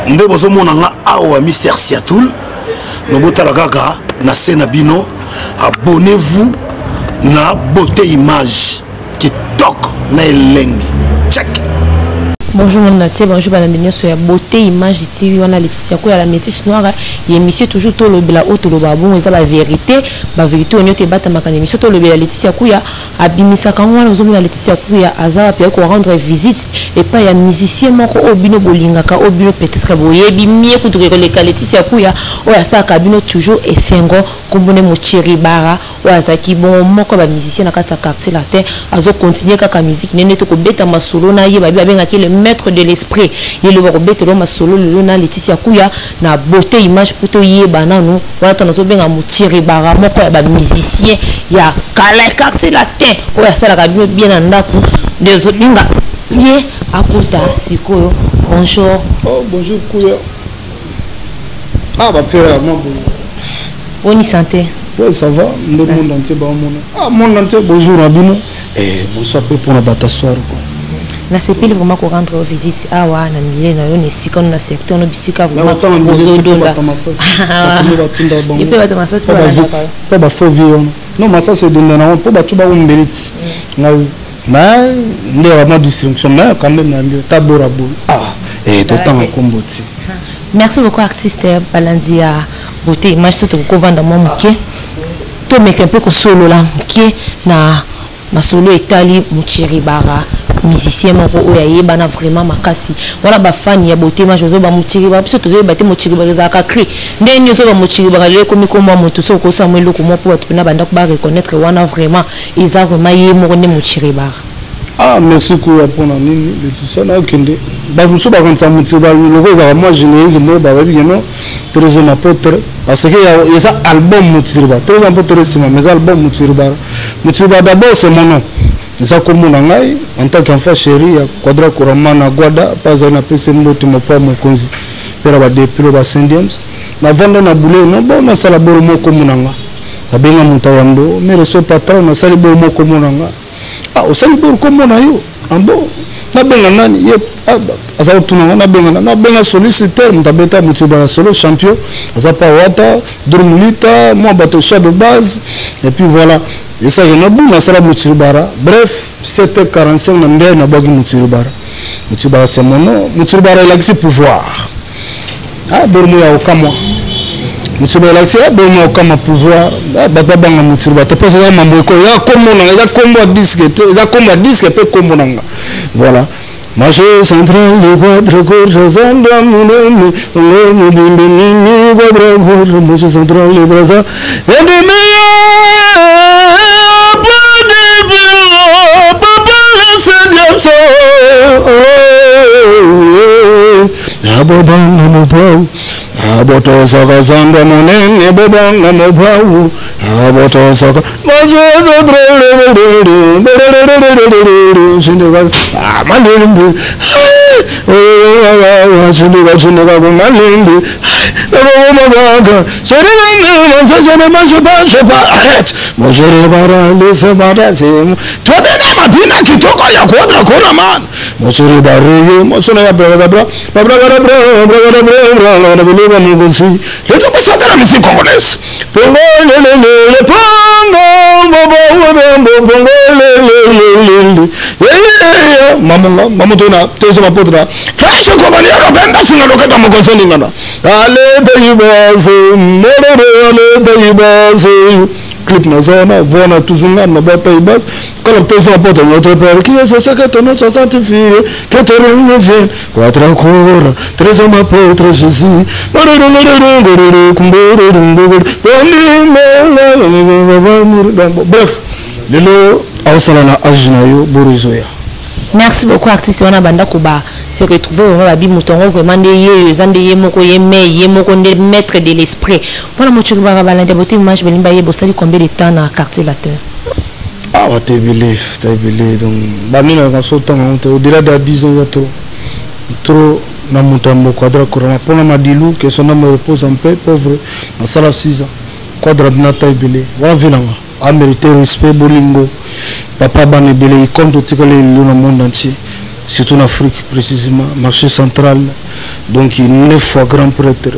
nde bozo monanga awa Mister Siatoul nobotala kaka na Senabino. Abonnez-vous na Bote image qui toque na elengi. Check. Bonjour mon naté, bonjour Balandenia sur la Beauté image TV, on a Laetitia ko ya la métisse noire, il émission toujours tout le bla auto le babon, et ça la vérité on yote bata makana émission tout le bla Laetitia ko ya Abimisi quand on nous la Laetitia ko ya azara puis ko rendre visite et pas ya musicien moko obino bolingaka obino peut-être boye bi mie ko to ko le Laetitia ko ya o ya sa kabino toujours et sengo kombone mo chiribara o azaki bon moko ba musicien na kata quartier latin azo continuer kaka musique nene to ko beta masolo na ye ba benga ki le maître de l'esprit il le robete lo masolo le na Laetitia kuya na Beauté image poto yeba nanu wata na to benga mutiri bara moko ya ba musicien ya kala quartier latin o ya sala ka bien na ndaku des olinga ye akuta sikoyo bonjour. Oh bonjour kuya. Ah bah faire moi bonne santé. Ouais ça va le monde entier ba mon. Ah monde entier bonjour Abino et bonsoir pour la batassoir quoi. Na sepeli vraiment ko rendre visite awa na milieu na yo ne sikon na secteur no bisika vraiment ozodonda il peut être massage pas ba faux vieux non massage c'est donner na pour ba tuba on mérite na mais ne vraiment distribution mais quand même na mieux tabora bo ah et tout temps Kombo. Merci beaucoup artiste Balandia Beauté image surtout ko vendre mon muke to make un peu ko solo là muke na masolo etali muchiribara musicien moko oya yeba na vraiment makasi voilà ba fan ya Beauté image ozo ba muchiribara biso to ba te muchiribara za ka cri ndeni to ba muchiribara le komi ko mo to so ko sa mo eloko mo po to na banda ko ba reconnaître wana vraiment ils a vraiment yemo ne muchiribara. Ah merci pour répondre à nini le tout ça na okende ba biso ba konsa muchiribara le ko moi générique mo ba bi no très apôtre parce que il y a ça album muchiribara très apôtre mais album muchiribara d'abord c'est mon nom. Ça comme mon en tant qu'enfant chéri, quadra couramana guada, pas un apese mbote mo pa mo konzi. Pera ba depuis ba Indians. Na vanda na boulé non bon na sala boro mo comme nanga. Abenga mutawando, mais respect patron na sala boro mo comme nanga. Ah, o sala boro comme na yo. Ambo. Na benga nani ye asa tunanga na benga solliciteur mutabeta mutibara solo champion. Asa pa wata, durmulita, mo bato chat de base et puis voilà. Et ça, il y a un sala mutiribara. Bref, 7h45, on a un bagi mutiribara. Mutiribara, c'est mon nom. Mutiribara, il a accès pouvoir. Ah, Bormo ya Okama. Mutiribara, il a accès à Okama pouvoir. Ah, Baba Mutiribara. Tu peux dire, maman, il y a Kombo disque, il y a Kombo disque, et puis Kombo nanga. Voilà. Marché central, les quatre courses, Andamune, le Bimini, votre course, marché central, les bras, et des meilleurs. Abobanga mobau aboto saka sanda monene bobanga mobau aboto saka mazozo drele sindega malembe sindega malembe mabaga sindega manzaba arrête moi je repars les barases toi t'es ma bina qui toka ya kodra kona man moi je repars moi je na bra les deux personnes de la musique congolaise. Maman dona, tous ma poudre. Frère, je comprends pas. Ben, parce que nous avons commencé nana. Allez, clip na zona, vona toujours na bata ibas. Quand on te sent pas de notre père qui est ce que ton 60 filles que te revient. Quatre encore, très à ma potre Jésus. Bref, le lot a salana ajnayo borizoya. Merci beaucoup artiste on a banda kuba se retrouver on va bi mutongo vraiment de zande ye moko ye moko de maître de l'esprit. Voilà mo tshuru ba balande Beauté image belimba ye bosali combien de temps na quartier latin? Ah wa te believe donc ba mina ka so temps au-delà de 10 ans trop na mutambo quadra corona pour na dilu que son nom repose en paix pauvre na sala 6 ans quadra na taibele wa vilanga a mérité respect bolingo papa banebele il compte tout le monde entier surtout en Afrique précisément marché central donc 9 fois grand prêtre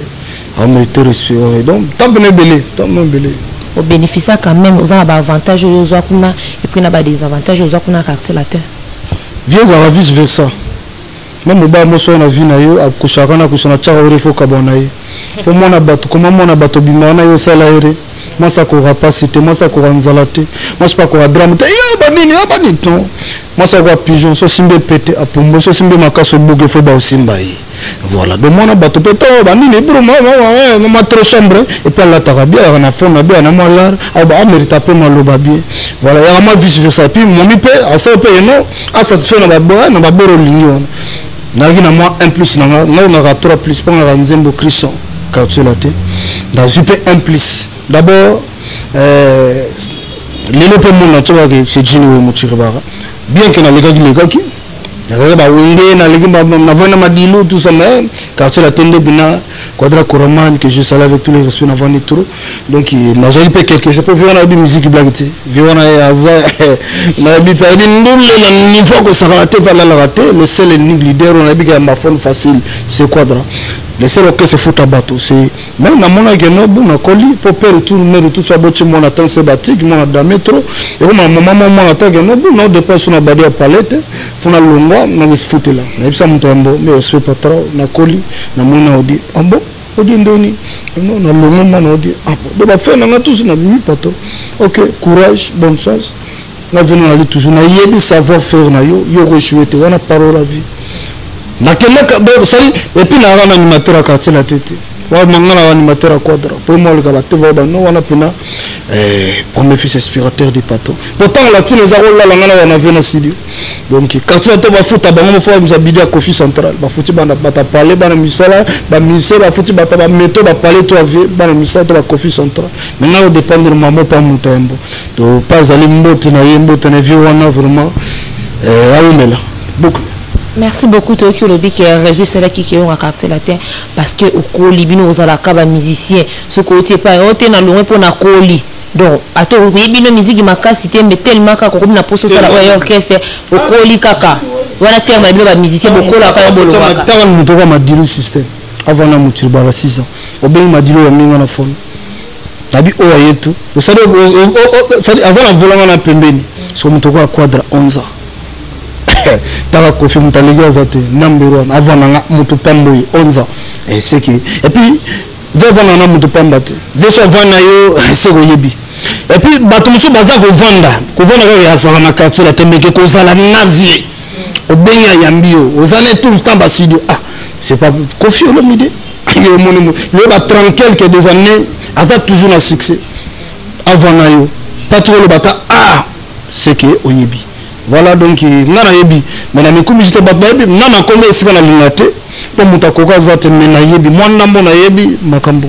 a mérité respect donc tant bien belé au bénéfice quand même aux avantages aux akuna et puis na ba désavantages aux akuna quartier latin viens à vice versa même ba mo so na vie na yo akushakana kusona tchaka urefo kabonaye pour moi na bato comment moi na bato bimana yo salaire moi ça ko rapacité moi ça ko nzalate moi c'est pas ko drame yo banini ton moi ça ko pigeon so simbe pété a pombo so simbe makaso boge fo ba osimba yi voilà donc moi na bato pété banini bro moi trop chambre et puis la tarabia na fond na bien na moi là a mérite peu maloba bien voilà ya ma vice versa puis mon mi pe a ça pe no a satisfait na ba boro lignon na gina moi 1 plus na 3 plus pas na nzembo Christon quartier là dans UP 1 plus d'abord les peu monde tu vois que c'est Jini ou Mutiribara bien que na les gars qui ba wende na les gars na vana madilo tout ça mais quartier là tende bina quadra Koroman que je salue avec tous les respects na vani trop donc na zo UP quelque je peux voir na musique blague voir na aza na habite ni ndule na niveau que ça raté va la rater le seul leader on a dit que ma phone facile c'est quadra les seuls que se foutent à bateau c'est même dans mon ageno bon colis pour perdre tout ça botte mon attend c'est batik mon da métro et au moment mon attend que non bon dépense na badi à palette faut na longwa na se foutre là et ça mon tambo mais je pas trop na colis na mon odi ambo odi ndoni non na longwa na odi ah bon ba faire na tous na vie pato OK courage bonne chance na venir aller toujours na yebi savoir faire na yo rechouer on a parole la vie na kenda et puis na wana animateur à quartier la tête wa mangana animateur à quadra pour moi le gars va ba no wana pina premier fils aspirateur du pato pourtant la tine za rola la ngana wana vena studio donc quartier la ba futa ba mo fo mzabidi à Kofi central ba futi bana bata parler bana misala ba misala ba futi bata ba meto ba parler to ave bana misala to ba Kofi central maintenant au dépendre maman pas mutembo donc pas aller mbote na yembote na vie wana vraiment aumela beaucoup. Merci beaucoup to ki lobi ki registre là qui on a quartier latin parce que au coli bino aux ala ka ba musicien ce côté pas on te na loin pour na coli donc ato oui bino musique makasi te mais tellement ka ko na poso ça la orchestre au coli kaka wana terme bino ba musicien beaucoup la ka bolo kaka tant nous devons ma dire système avant na mutir bara 6 ans au ben ma dire ya minga na fond tabi o yetu vous savez avant la volant na pembeni so mutoko a quadra 11 ans tala kofi mutalega zate number 1 avant na mutu pamboy 11 ans et c'est que et puis veva na mutu pambate veso vana yo c'est ko yebi et puis bato musu baza ko vanda ya sala na quartier la tembeke ko sala navie obenya yambio ozane tout le temps basidio ah c'est pas kofi le midi yo monimo le ba tranquille que des années aza toujours na succès avant na yo pas trop le bata ah c'est que oyebi. Voilà donc ngana yebi mais na mikumu jito batba yebi nana kombe esika na lingate po mutakoka zate mena yebi mwana mbona yebi makambo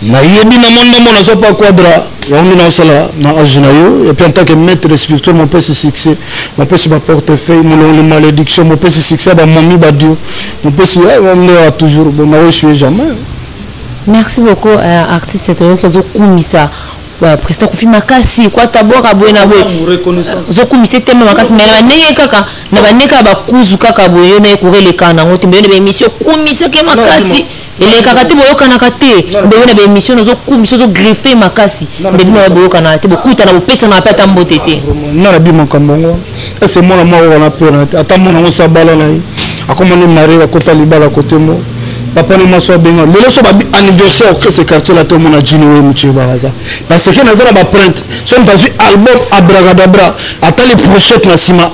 na yebi na mwana mbona so pas quadra on na sala na ajinayo et puis en tant que maître spirituel mon père c'est succès mon père c'est ma portefeuille mon malédiction mon père c'est succès ba mami ba Dieu mon père c'est on est toujours bon na je suis jamais. Merci beaucoup artiste to ko kumisa ouais presque confirme makasi quoi d'abord abona boy zo kumise tellement makasi mais na nenge kaka na baneka ba kuzu kaka boyo na ekorele kana ngote mbene be émission kumise ke makasi ele kaka te boyo kana kate boyo na be émission zo kumise zo greffer makasi mbene na boyo kana te bokuta na bopesa na pata mbotete na rabi makambongo c'est moi on a peur ata mona on sabala na akomane mari akota libala côté mo papa ne maso benga lelo so ba anniversaire que ce quartier là tout le monde a Jini ou Mutiribara parce que nazala ba print so mtazu album abragadabra ata les prochets na sima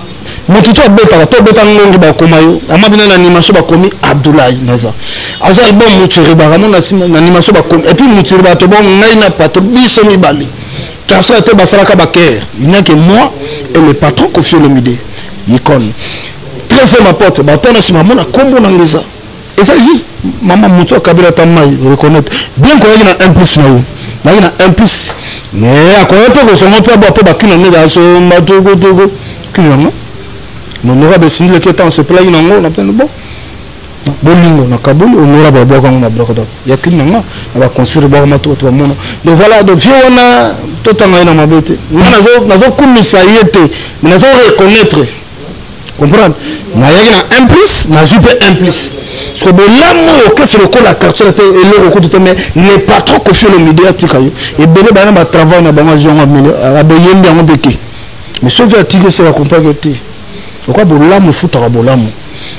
mututo beta to beta ngongi ba komayo amabina na animation ba komi Abdoulaye naza aza album Mutiribara na sima na animation ba komi et puis Mutiribara to bon ngai na patron biso mi bali car ça était ba fraka ba cœur il n'y a que moi et le patron Kofi Olomide icône très ma porte ba tona sima mona Kombo na ngeza et ça juste maman muto kabila tamai reconnaître bien qu'on ait un plus na ina un plus mais à quoi peut que son peu ba ba kina ne da so matogo togo kina no mon aura be single que temps se plaît na ngo na peine bon bolingo na kabuli on aura ba ba na brokoda ya kina na ba construire ba mato to mona donc voilà de viona totanga na mabete na zo kumisa yete na zo reconnaître comprendre na yaki na 1 plus na jupe 1 plus parce que l'amour que c'est le col la quartier et le recours de mais les patrons qui font le médiatique et bébé bana ba travail na bango jonga mele abayembi yango beki mais ce vertige c'est la compagnie pourquoi l'amour foutra l'amour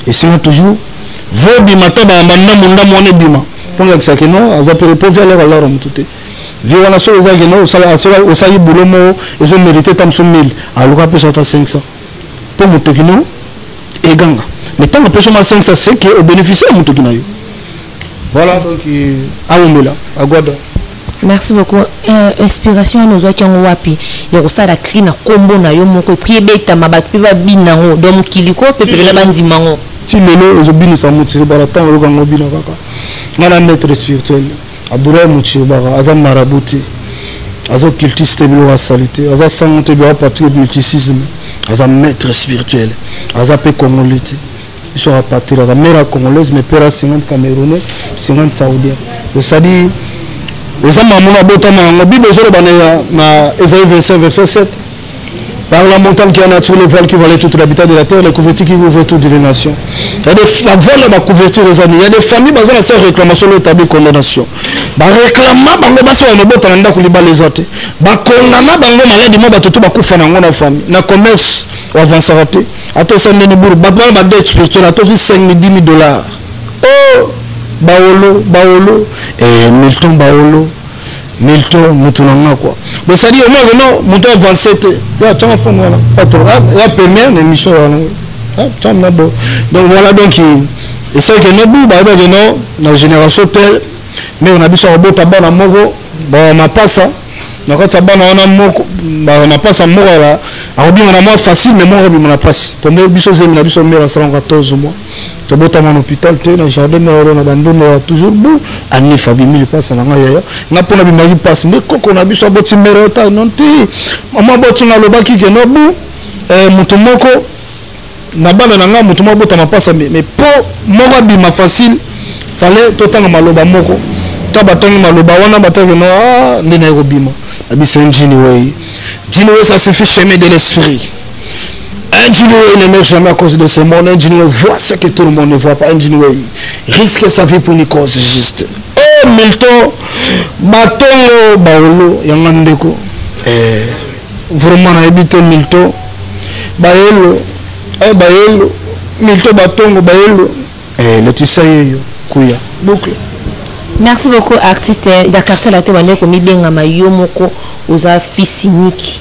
et c'est toujours veut bimata ba manda munda mone bima pour que ça que non azapere pour faire leur alors mututé violence aux ageno au sali boulomo ils ont mérité tam 1000 alors après ça 500 pour mutekino et ganga mais tant que personne 500 c'est que au bénéficiaire mutekino voilà donc aoumela agwada. Merci beaucoup. Inspiration nous autres qui ont wapi. Il y a la clé na Kombo na yo moko prier beta mabapi ba binango donc kiliko pepe la bandimango. Si lelo ezobino sa mutiri barata ngo ngo bino kaka. Ngala maître spirituel. Adura mutiri bara azam marabuti. Azo cultiste bilo salité. Aza santé bilo partir du mysticisme. Azam maître spirituel. Aza pe congolais. Ils sont rapatriés la mère congolaise mais père 50 camerounais, 50 saoudiens. Ça dit les hommes à Botama, la Bible est Ésaïe 25, verset 7. Par la montagne qui a sur le voile qui valait tout l'habitat de la terre, les couvertures qui ouvrent toutes les nations. Il y a la voile de couverture des années. Il y a des familles basées sur la réclamation de l'établi condamnation. Réclamant, bango baso na bota nda kuliba les autres. Bakondana bango malade mo batutu bakufa na ngona famille. Na commerce ou avance raté. Ato sende ni buru babana ba dette spirituelle ato fi 5 000 $10 000. Oh Baolo et Milton mutunanga quoi mais ça dit au moins non muto 27 ya tanga fond voilà pas trop ya première émission donc voilà donc et ça que nous ba non la génération telle mais on a besoin de bota bana moko ba ma passa na kota bana on a moko ba na passa moko là arobi na moi facile mais moi on a passe pour nous biso zemi na biso mère 14 mois to bota mon hôpital te na jardin na ro na bandono toujours bon ani Abimisi passe na ngaya na pona bi mari passe mais koko na biso boti mère ta non ti mama boti na lobaki ke no bu mutu moko na bana na nga mutu moko bota ma passe mais pour moko bi ma facile fallait totanga maloba moko tabatongi maloba wana bataki no ndina robima abiso njini way ça se fait chemin de l'esprit. Un Jinoué n'émerge jamais à cause de ce monde. Un Jinoué voit ce que tout le monde ne voit pas. Un Jinoué risque sa vie pour une cause juste. Oh Milton, Batongo, Baolo, Yangandeko. Vraiment, on a habité Milton. Baelo, Milton, Batongo, Baelo. Le Tissaye, Kouya. Boucle. Merci beaucoup, artiste. Il y a quartier là, tu vas dire que mi bien amayo moko oza fils unique.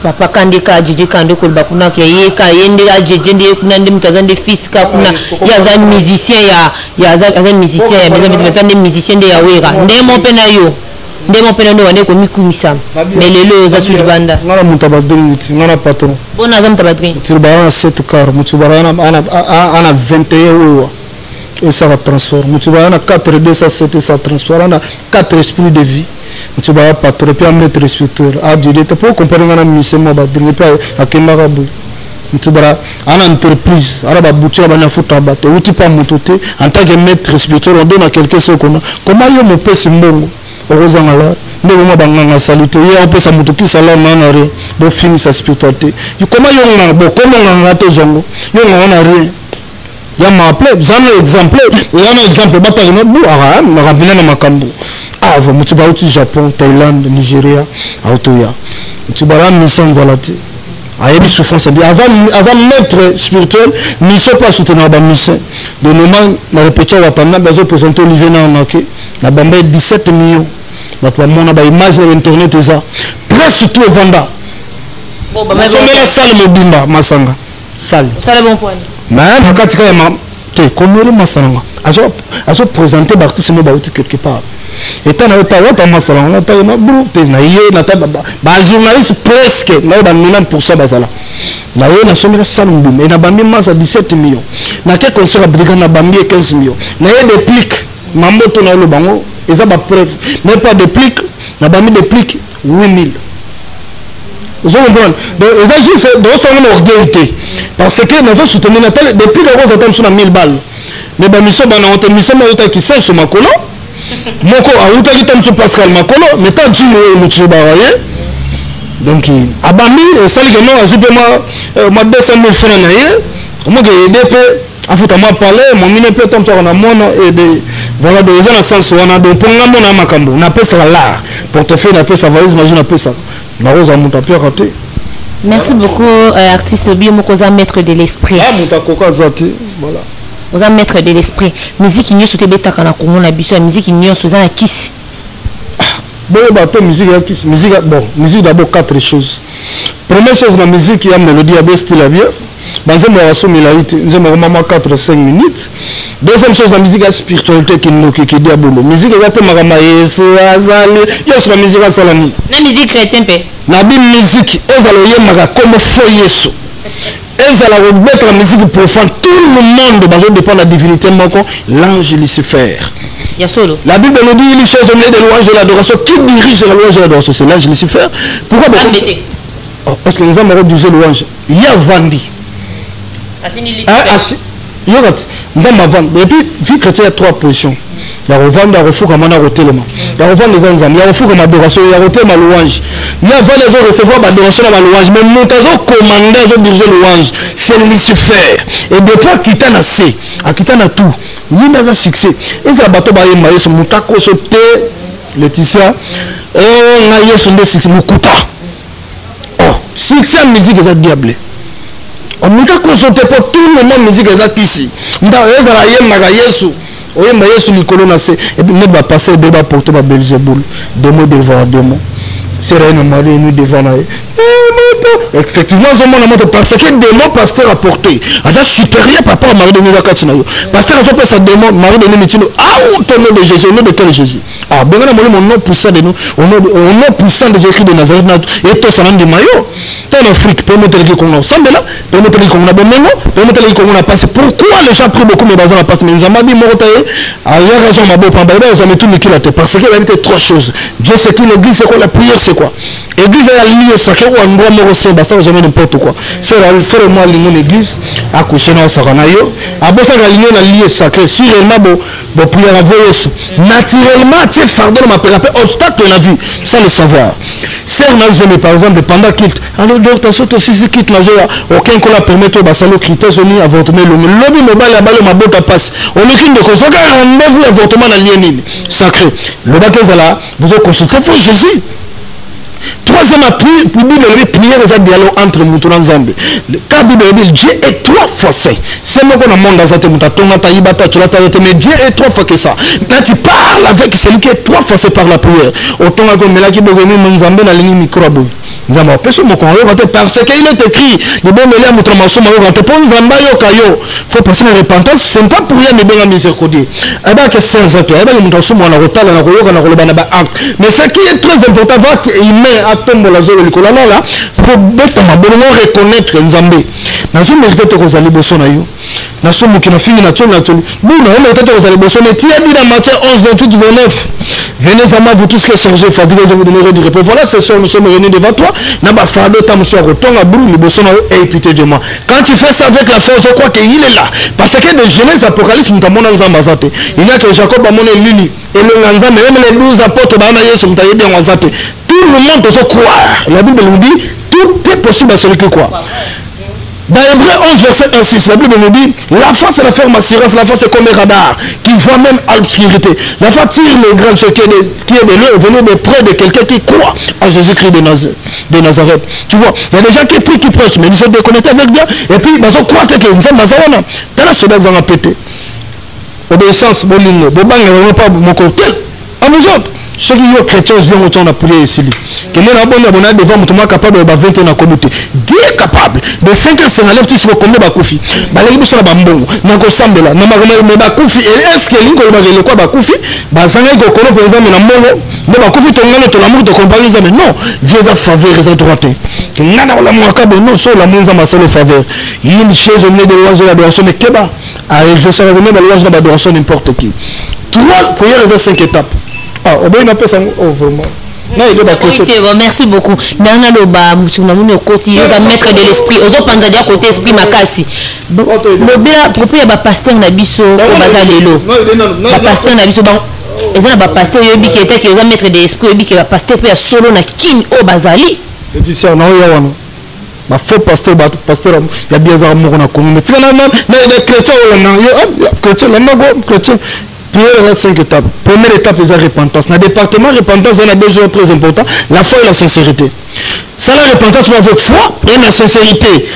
Papa kande ka jiji kande ko bakuna ke ye ka yende a jiji ndé kuna ndé mutazande fils ka kuna ya za musicien ya za musicien ya bezande musicien de ya wera ndé mon pena yo ndé mon pena no wane ko mikumisa mais lelo za su libanda ngara mutabadri ngara patron bona za mutabadri turbara 7 car mutubara ana 21 euro et ça va transformer mutubara 4 207 ça transforme 4 esprits de vie tu vas pas trop bien mettre respecteur à dire tu peux comprendre un mission moi badri pas à Kemarabu tu vas en entreprise araba boutique ba na futa ba te tu pas mototé en tant que maître respecteur on donne à quelqu'un ce qu'on a comment yo mo pesi mbongo orozanga la ndé mo banganga salute ya on peut sa motoki sala na rien do fini sa spiritualité comment yo nga bo comment nga to zongo yo nga na rien ya ma appelé j'en ai exemple bata no bu ara na rabina na makambo avant tu vas au Japon, Thaïlande, Nigeria, Autoya. Tu vas mission zalati. Ayebi souffrance bien avant maître spirituel, mission pas soutenir la mission. De moment la répétition va pendant besoin présenter Olivier na OK. La bambé 17 millions. La toi mon ba image sur internet ça. Presque tout venda. Bon ba mais salle mobimba masanga. Salle. Salle bon point. Mais makati ka ma te komori masanga. Aso présenter l'artiste mo ba quelque part. Et tant que tu as masala on a ta na bru te na ye na ta ba journaliste presque na ba 90% bazala na ye na somira salum et na bambi masa 17 millions na ke concert brigade na bambi 15 millions na ye déplique mamoto na le bango et ça ba preuve mais pas déplique na bambi déplique 8000 vous comprenez donc ça juste dans son orgueil parce que nous avons soutenu na tel depuis que vous attendez sur 1000 balles mais ba mission ba na on mission ma yota qui c'est sur makolo moko auta ki tomso Pascal makolo mais ta djino mutu bawaye donc abami sali que non azupema ma 200 000 francs na ye au moins que aider peut afuta moi parler mon mine peut tomber sur na mono et de voilà de dans sens on a donc pour nga mona makambo na pesa l'art portefeuille na pesa valise imagine na pesa na rose amuta peut rater. Merci beaucoup artiste Bio Mokoza maître de l'esprit. Ah muta koka zati voilà. Vous êtes maître de l'esprit. Musique n'y a sauté bêta quand on a biso musique n'y a sauté na KIsi. Bon bah musique à KIsi musique bon musique d'abord quatre choses. Première chose la musique il y a mélodie à style à bien. Banze mo raso milaite nzemo mama 4-5 minutes. Deuxième chose la musique à spiritualité qui nous qui diabolo. Musique ya te makama yesu azali. Yes la musique à salami. Na musique chrétien pe. Na bi musique ezalo yemaka comme fo yesu. Ezala remettre la musique profane tout le monde bazon dépend de la divinité moko l'ange Lucifer. Ya solo. La Bible nous dit les choses au milieu de louange et l'adoration qui dirige la louange et l'adoration c'est l'ange Lucifer. Pourquoi parce que nous avons dirigé louange. Il y a Vandi. Nous avons vendu. Et puis, vu que il y a trois positions. Il y a revendre, il y a refou comme on a retélement. Il y a revendre les enzames, il y a refou comme adoration, il y a reté ma louange. Il y a vendre les autres recevoir l'adoration dans ma louange. Mais mon tazo commandé, ils ont dirigé louange. C'est Lucifer. Et depuis qu'il t'en a assez, à qu'il t'en a tout, il y a un succès. Et c'est la bateau baye maïe, son moutako sauté, Laetitia, et on a eu son succès, Moukuta. Oh, succès en musique, c'est diable. On m'a consulté pour tout le monde musique exact ici. On a Yesu. On a Yesu Nicolo Nassé. Et puis, on va passer de la porte à Belzéboul. Deux mots devant deux mots. C'est rien de marié, nous devant là. Effectivement, ce monde parce que des mots pasteur a porté. C'est supérieur par rapport à Marie de Nizakatinayo. Pasteur a fait sa démon, Marie de Nimitino. Ah, au nom de Jésus, au nom de quel Jésus? Ah, bien, on a mon nom puissant de nous. Au nom puissant de Jésus de Nazareth. Et tout ça, on a dit maillot. En Afrique, permettez-le qu'on a semblé là, permettez-le qu'on a bon permettez-le qu'on a passé. Pourquoi les gens prient beaucoup, mais bazar a passé? Mais nous avons dit, Morotaye, à la raison, ma bonne pamba, ils ont mis tout le kilo à terre. Parce qu'il y a trois choses. Dieu sait que l'église, c'est quoi? La prière, c'est quoi? L'église est liée au sacré ou à un droit morosé, bah ça, jamais n'importe quoi. C'est faire moi l'union l'église, à coucher dans le saranayo, à bosser la ligne, la liée sacrée. Si réellement, bon, prière à voyer ça. Naturellement, tu es fardé, ma père, obstacle de la vie, sans le savoir. C'est un jamais, par exemple, pendant qu'il alors docteur soto sisi quitte la joie aucun qu'on la permet au basalo critères soni avortement le lobby mobile à balle ma botte passe on écrit de cause on rendez-vous avortement dans lien sacré le bateau là vous avez consulté faut Jésus. Troisième appui, pour Bible, prière et dialogue entre Moutouna Nzambe. Car Bible, Dieu est trois fois saint. C'est moi qu'on a monde dans cette moutonga, taïbata, tu l'as mais Dieu est trois fois que ça. Là, tu parles avec celui qui est trois fois c'est par la prière. Autant que Melaki Bogemi, Nzambe, la ligne microbo. Nzambe, parce qu'il est écrit, les bons mêlés à Moutouna Massou, pour Nzamba Yokayo. Il faut passer la repentance, ce n'est pas pour rien, mais bien la miséricordie. Eh bien, que c'est un zate, eh bien, le Moutouna Souma, on a rotal, on a royo, on a rolobana, mais ce qui est très important, il met à tomber la zone de la là, il faut reconnaître Nzambe. Nous sommes mérité de Rosalie Bossonayo. Nous sommes qui n'a fini la toile. Nous avons mérité de Rosalie Bossonayo. Tu as dit dans Matthieu 11, 28, 29. Venez à moi, vous tous qui êtes chargés, fatigués, je vous donnerai du repos. Voilà, c'est sûr, nous sommes réunis devant toi. N'a pas fait de temps, monsieur, retourne à bout, le Bossonayo, et pitié de moi. Quand tu fais ça avec la force, je crois qu'il est là. Parce que de Genèse Apocalypse, nous avons dans Zambazate. Il n'y a que Jacob a monné l'uni. Et le Nganza, même les 12 apôtres, sont taillés dans Wazate. Tout le monde doit croire. La Bible nous dit, tout est possible à celui qui croit. Dans Hébreu 11, verset 1-6, la Bible nous dit, la foi c'est la ferme assurance, la foi c'est comme un radar qui voit même à l'obscurité. La foi tire le grand choc qui est de l'eau, venir de près de quelqu'un qui croit à Jésus-Christ de Nazareth. Tu vois, il y a des gens qui prient, qui prêchent, mais ils sont déconnectés avec Dieu. Et puis, ils ont croire que nous sommes Nazareth. Dans la semaine, ils ont pété. Obéissance, bon ligne, bon bang, on n'a pas mon côté. À nous autres. Ceux qui sont chrétiens, ils ont prié ici. Que nous avons devant nous capable de 20 ans à communauté. Dieu est capable. De 5 ans, c'est un lève, tu sais combien de bakoufi. Balégi sur la bambou. N'a semble là. N'a mais bakoufi. Et est-ce que l'ingé le quoi bakoufi? Bazanga go kono par exemple na mbongo. Mais bakoufi tongana to l'amour de compagnie mais non. Dieu a faveur et droite. Que nana la mwaka non sur l'amour za masolo faveur. Une chose au milieu de l'oiseau la adoration mais keba. Ah, je serai venu dans l'oiseau de l'adoration n'importe qui. Trois prières et 5 étapes. Ah, on a ça vraiment. Non, il est merci beaucoup. Nana loba mutumamuni okoti yoza maître de l'esprit. Ozo panza dia côté esprit makasi. Lobela propre ba pasteur na biso ko bazalelo. Ba pasteur na biso ba ezana ba pasteur yobi ki était ki yoza maître de l'esprit yobi ki ba pasteur pe solo na kin o bazali. Édition na ya wana. faux pasteur il y a bien ça mon na comme mais tu vois les chrétiens chrétien prière 5 étapes. Première étape c'est la repentance. Dans le département repentance il y a deux choses très importants, la foi et la sincérité. Ça la repentance c'est avec foi et la sincérité.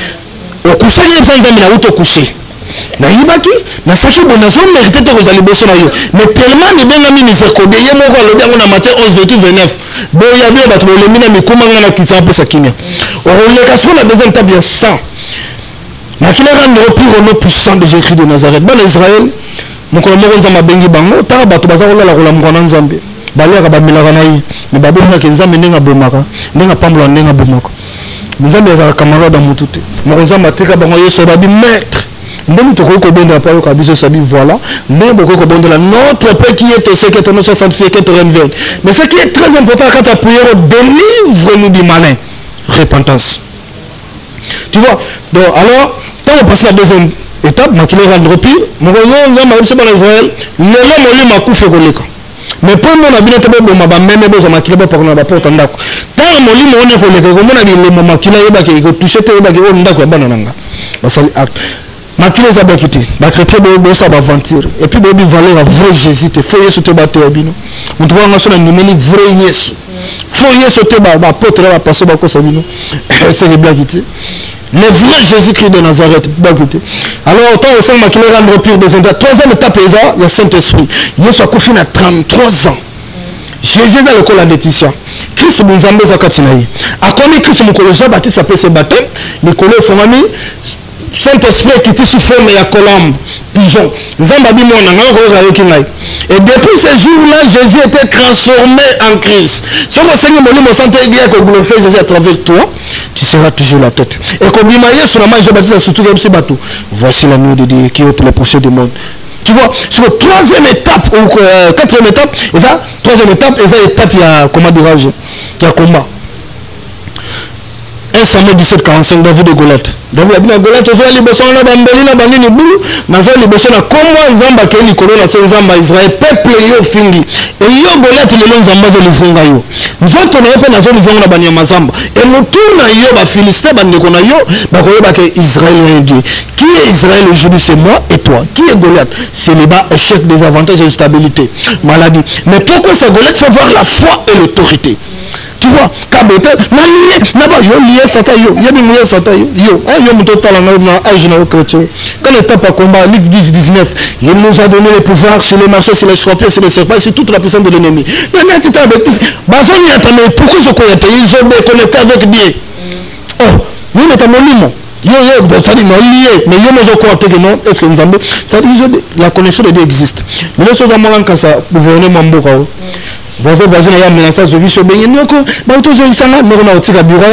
Au coucher il y a des gens qui au coucher. Na yibaki na saki bonazo mérité te kozali boso na yo mais tellement ni benga mi misakode ye moko alobi ngo na Matthieu 11:29 bo ya bien bato bolemina mikuma ngana kisa Apesa kimia oleka sur la deuxième étape ya 100 na kila rendre plus au nom puissant de Jésus de Nazareth ban Israël mokolo moko nzamba bengi bango tara bato baza kolala kola mwana nzambe baleka bamelaka na ye mais babona ke nzambe ndenga bomaka ndenga pambola ndenga bomaka nzambe azala camarade mutu te moko nzamba tika bango yeso babi maître. Nous avons voilà, notre Père qui est au ciel, qui est notre sanctifié, qui est au règne. Mais ce qui est très important quand tu as prié, délivre-nous du malin. Repentance. Tu vois, donc alors, quand on passe à la deuxième étape, qui est rendre pire, nous avons Israël, l'homme m'a coupé le cas. Mais pour nous, on a bien été bon, ma même chose, ma kilaba par la porte en d'accord. Tant que mon lit, on est collé, comme on a dit, les moments qu'il a eu, qui touché, on a d'accord, banananga. Makile za bakiti ba chrétien bo sa ba aventure et puis bo bi valeur à vrai Jésus te faut yesu te bato bino mutu wanga sona nimeni vrai Yesu faut yesu te ba apôtre ba passer ba ko sa bino c'est les blagues le vrai Jésus-Christ de Nazareth bakiti alors autant au sein makile rendre pire des étapes troisième étape il y a Saint-Esprit yesu a confié à 33 ans Jésus a le col à Laetitia Christ bunzambe za katinayi akomi Christ mukolo za baptiste apesa baptême le colo fongami Saint-Esprit qui était sous forme de colombe, pigeon. Et depuis ce jour-là, Jésus était transformé en Christ. Si on enseigne mon nom, on glorifie Jésus à travers toi, tu seras toujours la tête. Et comme il m'a dit, sur la main, je baptise surtout comme ce bateau. Voici l'agneau de Dieu qui ôte les péchés du monde. Tu vois, sur la troisième étape, ou quatrième étape, et ça, troisième étape, et ça, étape, il y a comment dirais-je, il y a combat. 1 Samuel 17:45 David de Goliath. David a dit à Goliath, tu vas libérer la bambeli la bambeli boulou, mais tu vas libérer la comment zamba qui est l'icône la zamba Israël peuple yo fingi. Et yo Goliath le long zamba zo lifunga yo. Nous autres on a pas na zo lifunga na banya mazamba. Et nous tourna yo ba Philistin ba ndekona yo ba ko ba que Israël est un Dieu. Qui est Israël aujourd'hui c'est moi et toi. Qui est Goliath? C'est les bas échec des avantages et de stabilité. Maladie. Mais pourquoi c'est Goliath? Il faut voir la foi et l'autorité. Tu vois, Kabote, yo lié Satan yo, y a des liés Satan yo, yo mon total en âge chrétien. Quand le temps à combat, Luc 10-19, il nous a donné le pouvoir sur les marchés, sur les scorpions, sur les serpents, sur toute la puissance de l'ennemi. Mais pourquoi ce qu'on a ils ont déconnecté avec Dieu. Oh, nous mettons mon limon. Ça dit non lié, mais nous avons quoi que non, est-ce que nous avons ça dit la connexion de Dieu existe. Mais nous sommes en quand ça gouvernement Mamboka. Voisin il y a menace sur vision bien noko ba to zo isanga no na otika bureau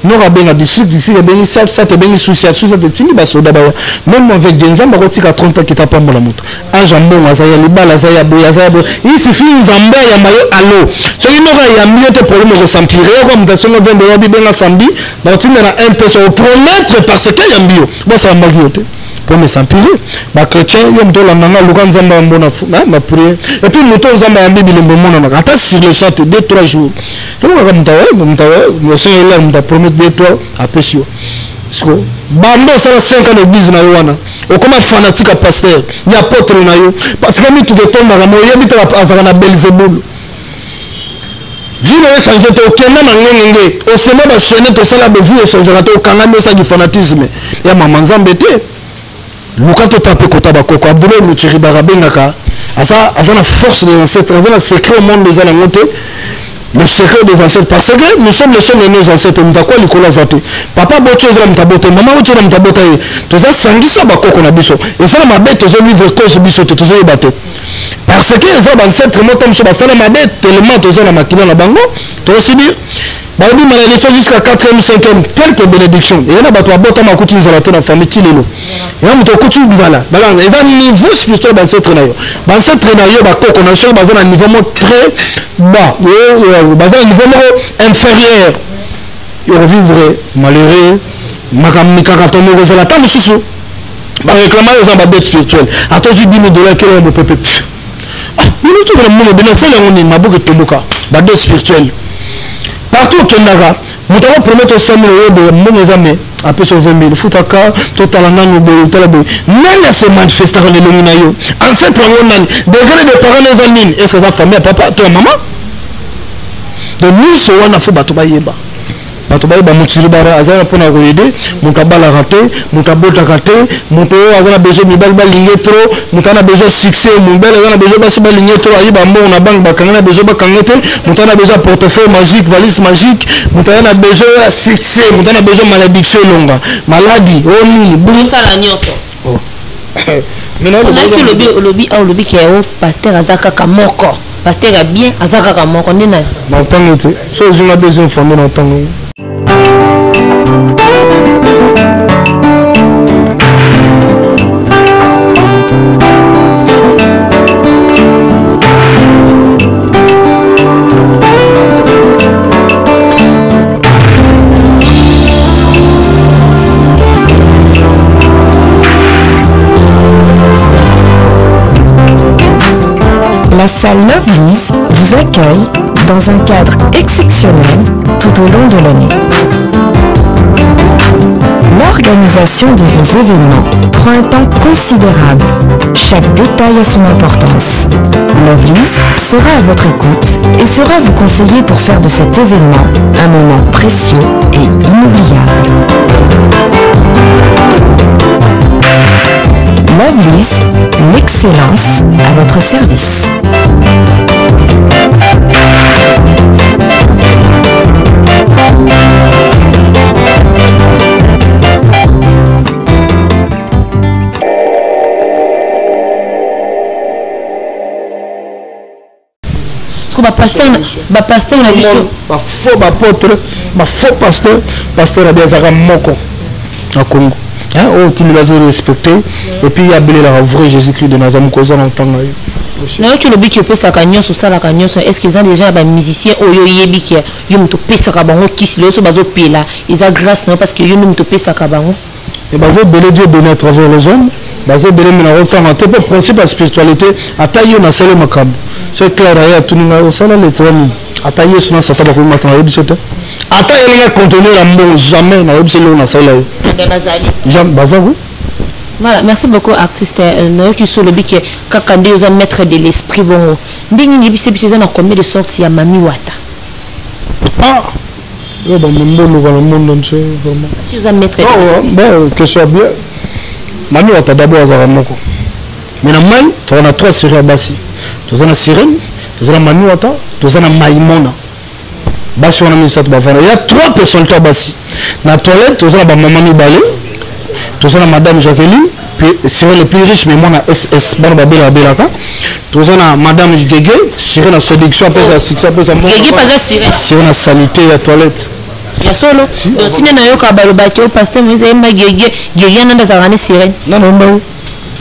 no ga benga district d'ici ga bengi ça te bengi souci te tini ba soda ba même avec des nzamba ko tika 30 ans qui t'a pas mola moto anja mbonga za ya libala za ya boya il suffit nzamba ya mayo allo so ino ga ya mieux te problème ko sampire ko mutaso no vende wa bibenga sambi ba tina na un peu au promettre parce que ya mbio ba sa magiote pour me s'empirer, les chrétiens, ils ont dit la prière. Et puis, nous avons dit la Bible, attends sur le chat 2-3 jours. Donc, le Seigneur nous a promis 2-3 Apesio. Bando, c'est 5 ans d'église. On commence fanatique à Pasteur. Il y a apôtre. Parce que nous tout tombe dans la moyenne, il y a Belzéboul. Vous ne changez pas aucun nom. Au Sénat, vous chaînez tout ça, vous ne changez pas aucun du fanatisme. Il y a maman Zambété. Lukato tapé kota bakoko Abdoulaye Muchiri barabengaka asa na force des ancêtres asa na secret au monde des alangote le secret des ancêtres parce que nous sommes les seuls de nos ancêtres mtakwa likola zate papa bocho ezala mtabote mama bocho na mtabota ye toza sangisa bakoko na biso ezala mabe tozo vivre cause biso te tozo yebate parce que ezala ancêtre moto mso basala mabe tellement tozo na makila na bango to sibir Babi malédiction jusqu'à 4e, 5e, quelques bénédictions. Et il y a des gens qui ont coutume dans la famille. Il y a des gens qui ont bizarre. Il y a un niveau spirituel dans cette traînaille. Dans cette traînaille, il y a un niveau très bas. Il y a un niveau inférieur. Il y a vivre malheureux. Makamikaraton, il y a un sous. Il y a un dette spirituelle. Attends, je dis $10,000 que l'on peut payer. Ah, nous sommes dans le monde, c'est un dette spirituelle. partout au Kenya, nous allons promettre 100 000 euros de mon amis. Après sur 20 000, foutaka, total en angle, même ces manifestants de l'Eminayo. En fait, degré de parents les amis, est-ce que ça famille, papa, toi, maman? De nous, ce qu'on a fait, Batobayeba. Batobayeba, Moutiribara, Azana pour nous aider, Moutabala raté, Moutabota raté, Mouto, Azana besoin de Balba ligné trop, Moutana besoin de succès, Moubel, Azana besoin de Bassiba ligné trop, Aïba, on a banque, Bakangana besoin de Bakangete, Moutana besoin de portefeuille magique, valise magique, Moutana besoin de succès, Moutana besoin de malédiction longue, maladie, oh, nini, boum. Ça la nyonso. On a fait le lobby qui est au pasteur Azaka Kamoko. Pasteur a bien Azaka Kamoko. On est là. N'entendez pas. Chose une besoin de famille n'entendez. La salle Lovely's vous accueille dans un cadre exceptionnel tout au long de l'année. L'organisation de vos événements prend un temps considérable. Chaque détail a son importance. Lovely's sera à votre écoute et saura vous conseiller pour faire de cet événement un moment précieux et inoubliable. Lovely's, l'excellence à votre service. Pasteur na biso faux apôtre, faux pasteur Abesaka moko à Congo. Oh, tu les as respecté et puis il y a la vrai Jésus-Christ de Nazareth causa dans temps. Na tu le bi qui pesa kanyo sur ça la kanyo est-ce qu'ils ont déjà ba musicien oyo yebi ki yo muto pesa ka bango kisi le so bazo pela ils a grâce non parce que yo muto pesa ka bango et bazo belé Dieu donné à travers les hommes bazo belé na autant en peu principe de spiritualité atayo na sele makam c'est clair ya tout na sala le trani atayo sona sata ba ko matana yebi sote ata yelinga contenir amour jamais na yebi sele na sala jamais bazo. Voilà, merci beaucoup artiste. Qui sont le bic kakande aux maîtres de l'esprit bon. Ndingi ni bise bise na combien de sorties ya mami wata. Ah. Yo ba mbolo va le monde entier vraiment. Si vous avez maître. Bon, que soit bien. Mami wata d'abord azara moko. Mais na mai, tu as 3 séries basi. Tu as na sirène, tu as na mami wata, tu as na maimona. Basi on a mis ça ba vana. Il y a 3 personnes là basi. Na toilette, tu as na ba maman mi balé. Tous à madame Jacqueline, puis c'est le plus riche, mais moi na SS Barbabela Belaka. Tous à madame Gégé, c'est la séduction après la succès après ça. Gégé pas la sirène. C'est la saleté à toilette. Ya solo. Donc tu n'as yo ka balobaki au pasteur mais yemba Gégé, Gégé nanda za rane sirène. Non non non.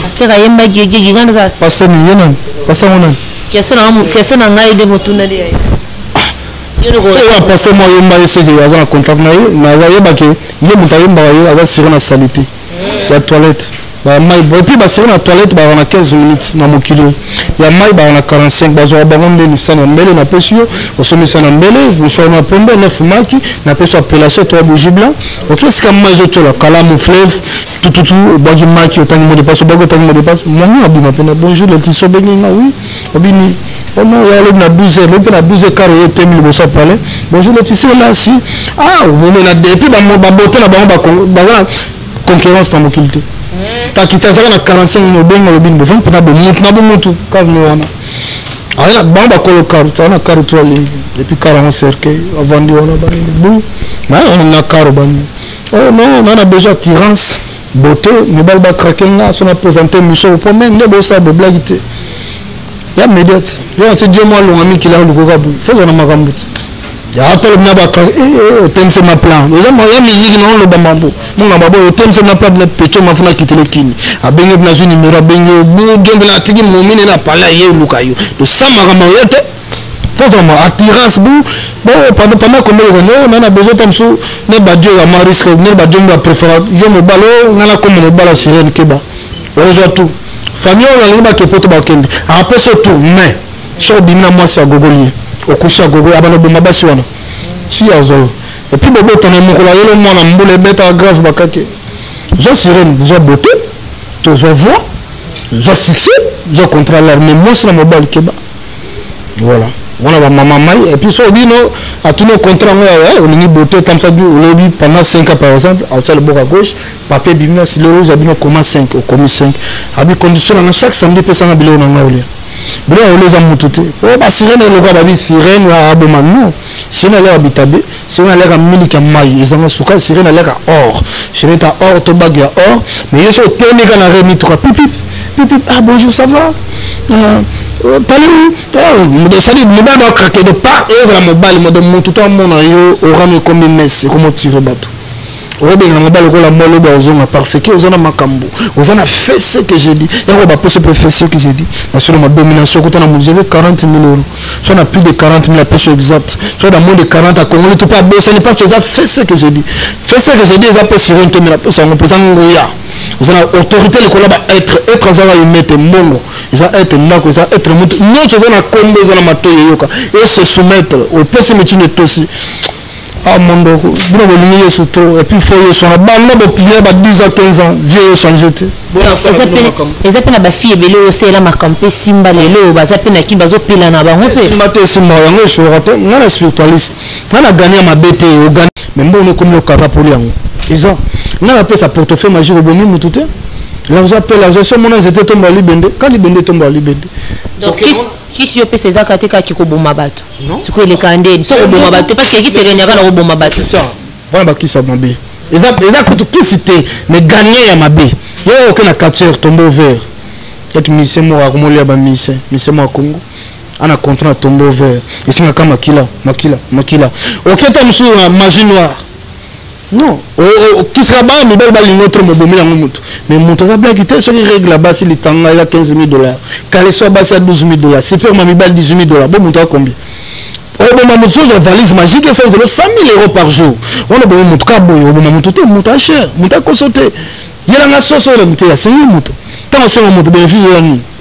Pasteur yemba Gégé, Gégé nanda za. Pasteur ni yenan. Pasteur onan. Question na ngai de motuna de. C'est passer moi yemba essayer de avoir un contact na yo, mais ya yeba ke yemba yemba yo avoir sur la saleté. La toilette. Bah mai et puis bah c'est la toilette bah on a 15 minutes dans mon kilo. Ya mai bah on a 45 bah on va vendre ni ça na mbele na pesio, on se met ça na mbele, on soit na pombe na fumaki, na peso appellation 3 bougies blancs. OK, c'est comme moi je te la kalamu fleuve tout bagi maki otangi mo de passe bago otangi mo de passe. Mon abi m'appelle bonjour le tiso benga oui. Obini. On a eu na 12h, le na 12h car il était mis le ça parler. Bonjour le tiso là si. Ah, on est là depuis bah mon Bote na ba concurrence dans mon culte. T'as quitté ça na 45 minutes ben le bin besoin pour na bonmutu car nous on a alors bamba kolo car ça na car 3 lignes depuis 40 cercueil avant de on a bani bou mais on a car bani oh non on a besoin tirance Bote ne balba craquenga son a présenté Michel au premier ne bossa de blaguité ya médiate ya c'est Dieu moi l'ami qui l'a le gogabu faut on a makambuti ya appelle na ba temse ma plan ya moya musique non le bambo mon babo temse na plan de pecho mafuna kitele kini abenge na zuni numéro abenge bu gembe na tigi momine na pala ye lukayo de sama kama yote faut vraiment attirance bu bon pendant combien de années on a besoin comme ça ne ba Dieu ya marisque ne ba Dieu va préférer je me balo ngala comme le balo sirène keba ozo tout famille on a ke poto ba kende après ça tout mais so bimna moi c'est gogolier okushia gogo abana bomba basi wana Si azolo. Et puis bobo tana mokola yelo mwana mbule beta grave bakake. Zo sirène, zo beauté, to zo voix, zo succès, zo contre l'armée moi c'est la mobile keba. Voilà. On a maman mai et puis so bino à tous nos contrats on est beauté comme ça du lobby pendant 5 ans par exemple, à le bord à gauche, papier bimna si le rouge a bino comment 5 au commis 5. Abi condition dans chaque samedi personne a bilo na ngaolia. Bilo on les a mututé. Oh ba sirène le gars ba bi sirène à abomano. Sirène là habitabe, sirène là milika mai, ils ont souka sirène là or. Sirène à or to bag ya or, mais ils sont tellement na remis to pip pip ah bonjour ça va. C'est-à-dire le bas doit craquer de part et la mobile me donne tout le monde au rame comme une messe comment tirer bateau au rame la mobile la molo bazonga parce que aux ana makambo aux ana fait ce que j'ai dit et on va pas se faire ce que j'ai dit sur ma domination quand on a j'avais 40 000 euros soit on a plus de 40 000 pesos exact soit dans moins de 40 à Congo tout pas ce n'est pas faisable fait ce que j'ai dit fait ce que j'ai dit ça peut sur une tonne la peso on présente ngoya vous avez autorité le collab être azala yumete mongo ils ont être nako ils ont être mutu non chose na Kombo ils ont matoyo yoka et se soumettre au PC métier aussi ah mon doko bino bolingi yesu to et puis faut yesu na banda bo pilier ba 10 ans 15 ans vieux changer te eza pe na ba fille belé osela makampe simba lelo baza pe na ki bazo pila na bango pe mate simba yango shorate na spiritualiste na gagner ma bête au gagner mais bon comme le capable yango ils ont na appelé sa portefeuille magique au bomi mutute l'argent appelle l'argent sur mon c'était tombé à libende quand libende tombe à libende donc qui si opé ces akate ka ki ko boma bato c'est quoi les candés so ko boma bato parce que qui se renyaka na ko boma bato ça voilà ba qui ça mabe exact qui cité mais gagner ya mabe yo aucun acteur tombeau vert et mise moi comme le ba mise moi Congo ana contrat tombeau vert ici na kama makila OK ta musu magie noire non qui sera bas mais bali notre mobomi na mutu mais mutu ka blague te sur règle là-bas si le tanga il y a $15 000 quand les soit bas c'est $12 000 super mami bal $18 000 bon mutu a combien on a mutu une valise magique ça vaut 100 000 € par jour on a bon mutu ka boyo on a mutu te mutu a cher mutu a consulter il y a la soso le mutu ya 5 mutu tant on sait mutu bénéfice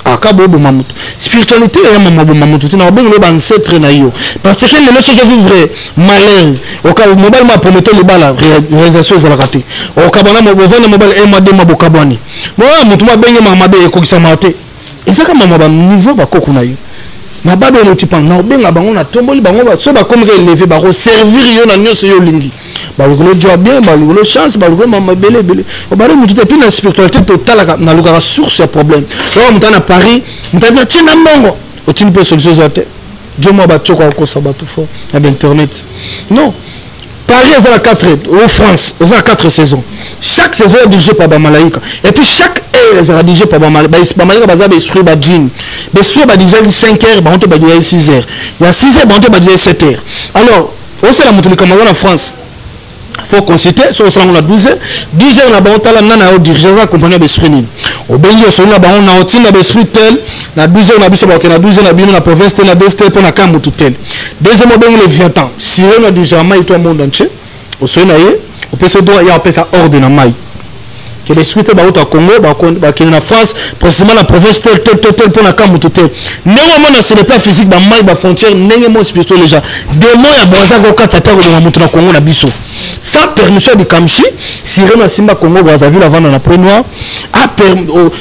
akabo bo mamutu spiritualité ya mamabo mamutu na bengo ba ancêtre na yo parce que les choses vivre malheur au cas mobile ma promettre le bala réalisation za la raté au cas bana mo vendre mobile et made ma bokabwani moi mutu ma bengo mamabe ko kisama te et ça comme mama niveau ba kokuna yo mababe no tipa na benga bango na tomboli bango ba so ba comme élever ba servir yo na nyoso yo lingi ba le job bien ba le chance ba le mama belé ba re mutu te puis la spiritualité totale na luka source ya problème donc mutu na Paris mutu na tina mbongo o tini pe solution za te Dieu moi ba tchoko ko sabatu fo na internet non Paris est la 4 au France ils ont 4 saisons chaque saison est dirigée par ba malaika et puis chaque heure est dirigée par ba malaika ba za ba esprit ba djinn ba soit ba dirigé 5h ba on te ba dirigé 6h il y a 6h ba on te ba dirigé 7h alors on sait la mutu comme en France faut consulter sur la 12h la banque là nana au dirigeant compagnie d'esprit au bengi sur la banque na otina d'esprit tel na 12h na biso ba na 12h na bino na province tel na destin pour na kambo tout tel deuxième bengi le viatan si on a déjà mai tout le monde entier au sona ye au pesa droit ya pesa ordre na mai que les suites ba au Congo ba na France précisément la province tel pour na kambo tout tel néanmoins na ce n'est pas physique ba mai ba frontière néanmoins spirituel déjà démon ya boza ko katata ko na mutu na Congo na biso sans permission de Kamchi si Rena Simba Congo vous avez vu la vente na prenoir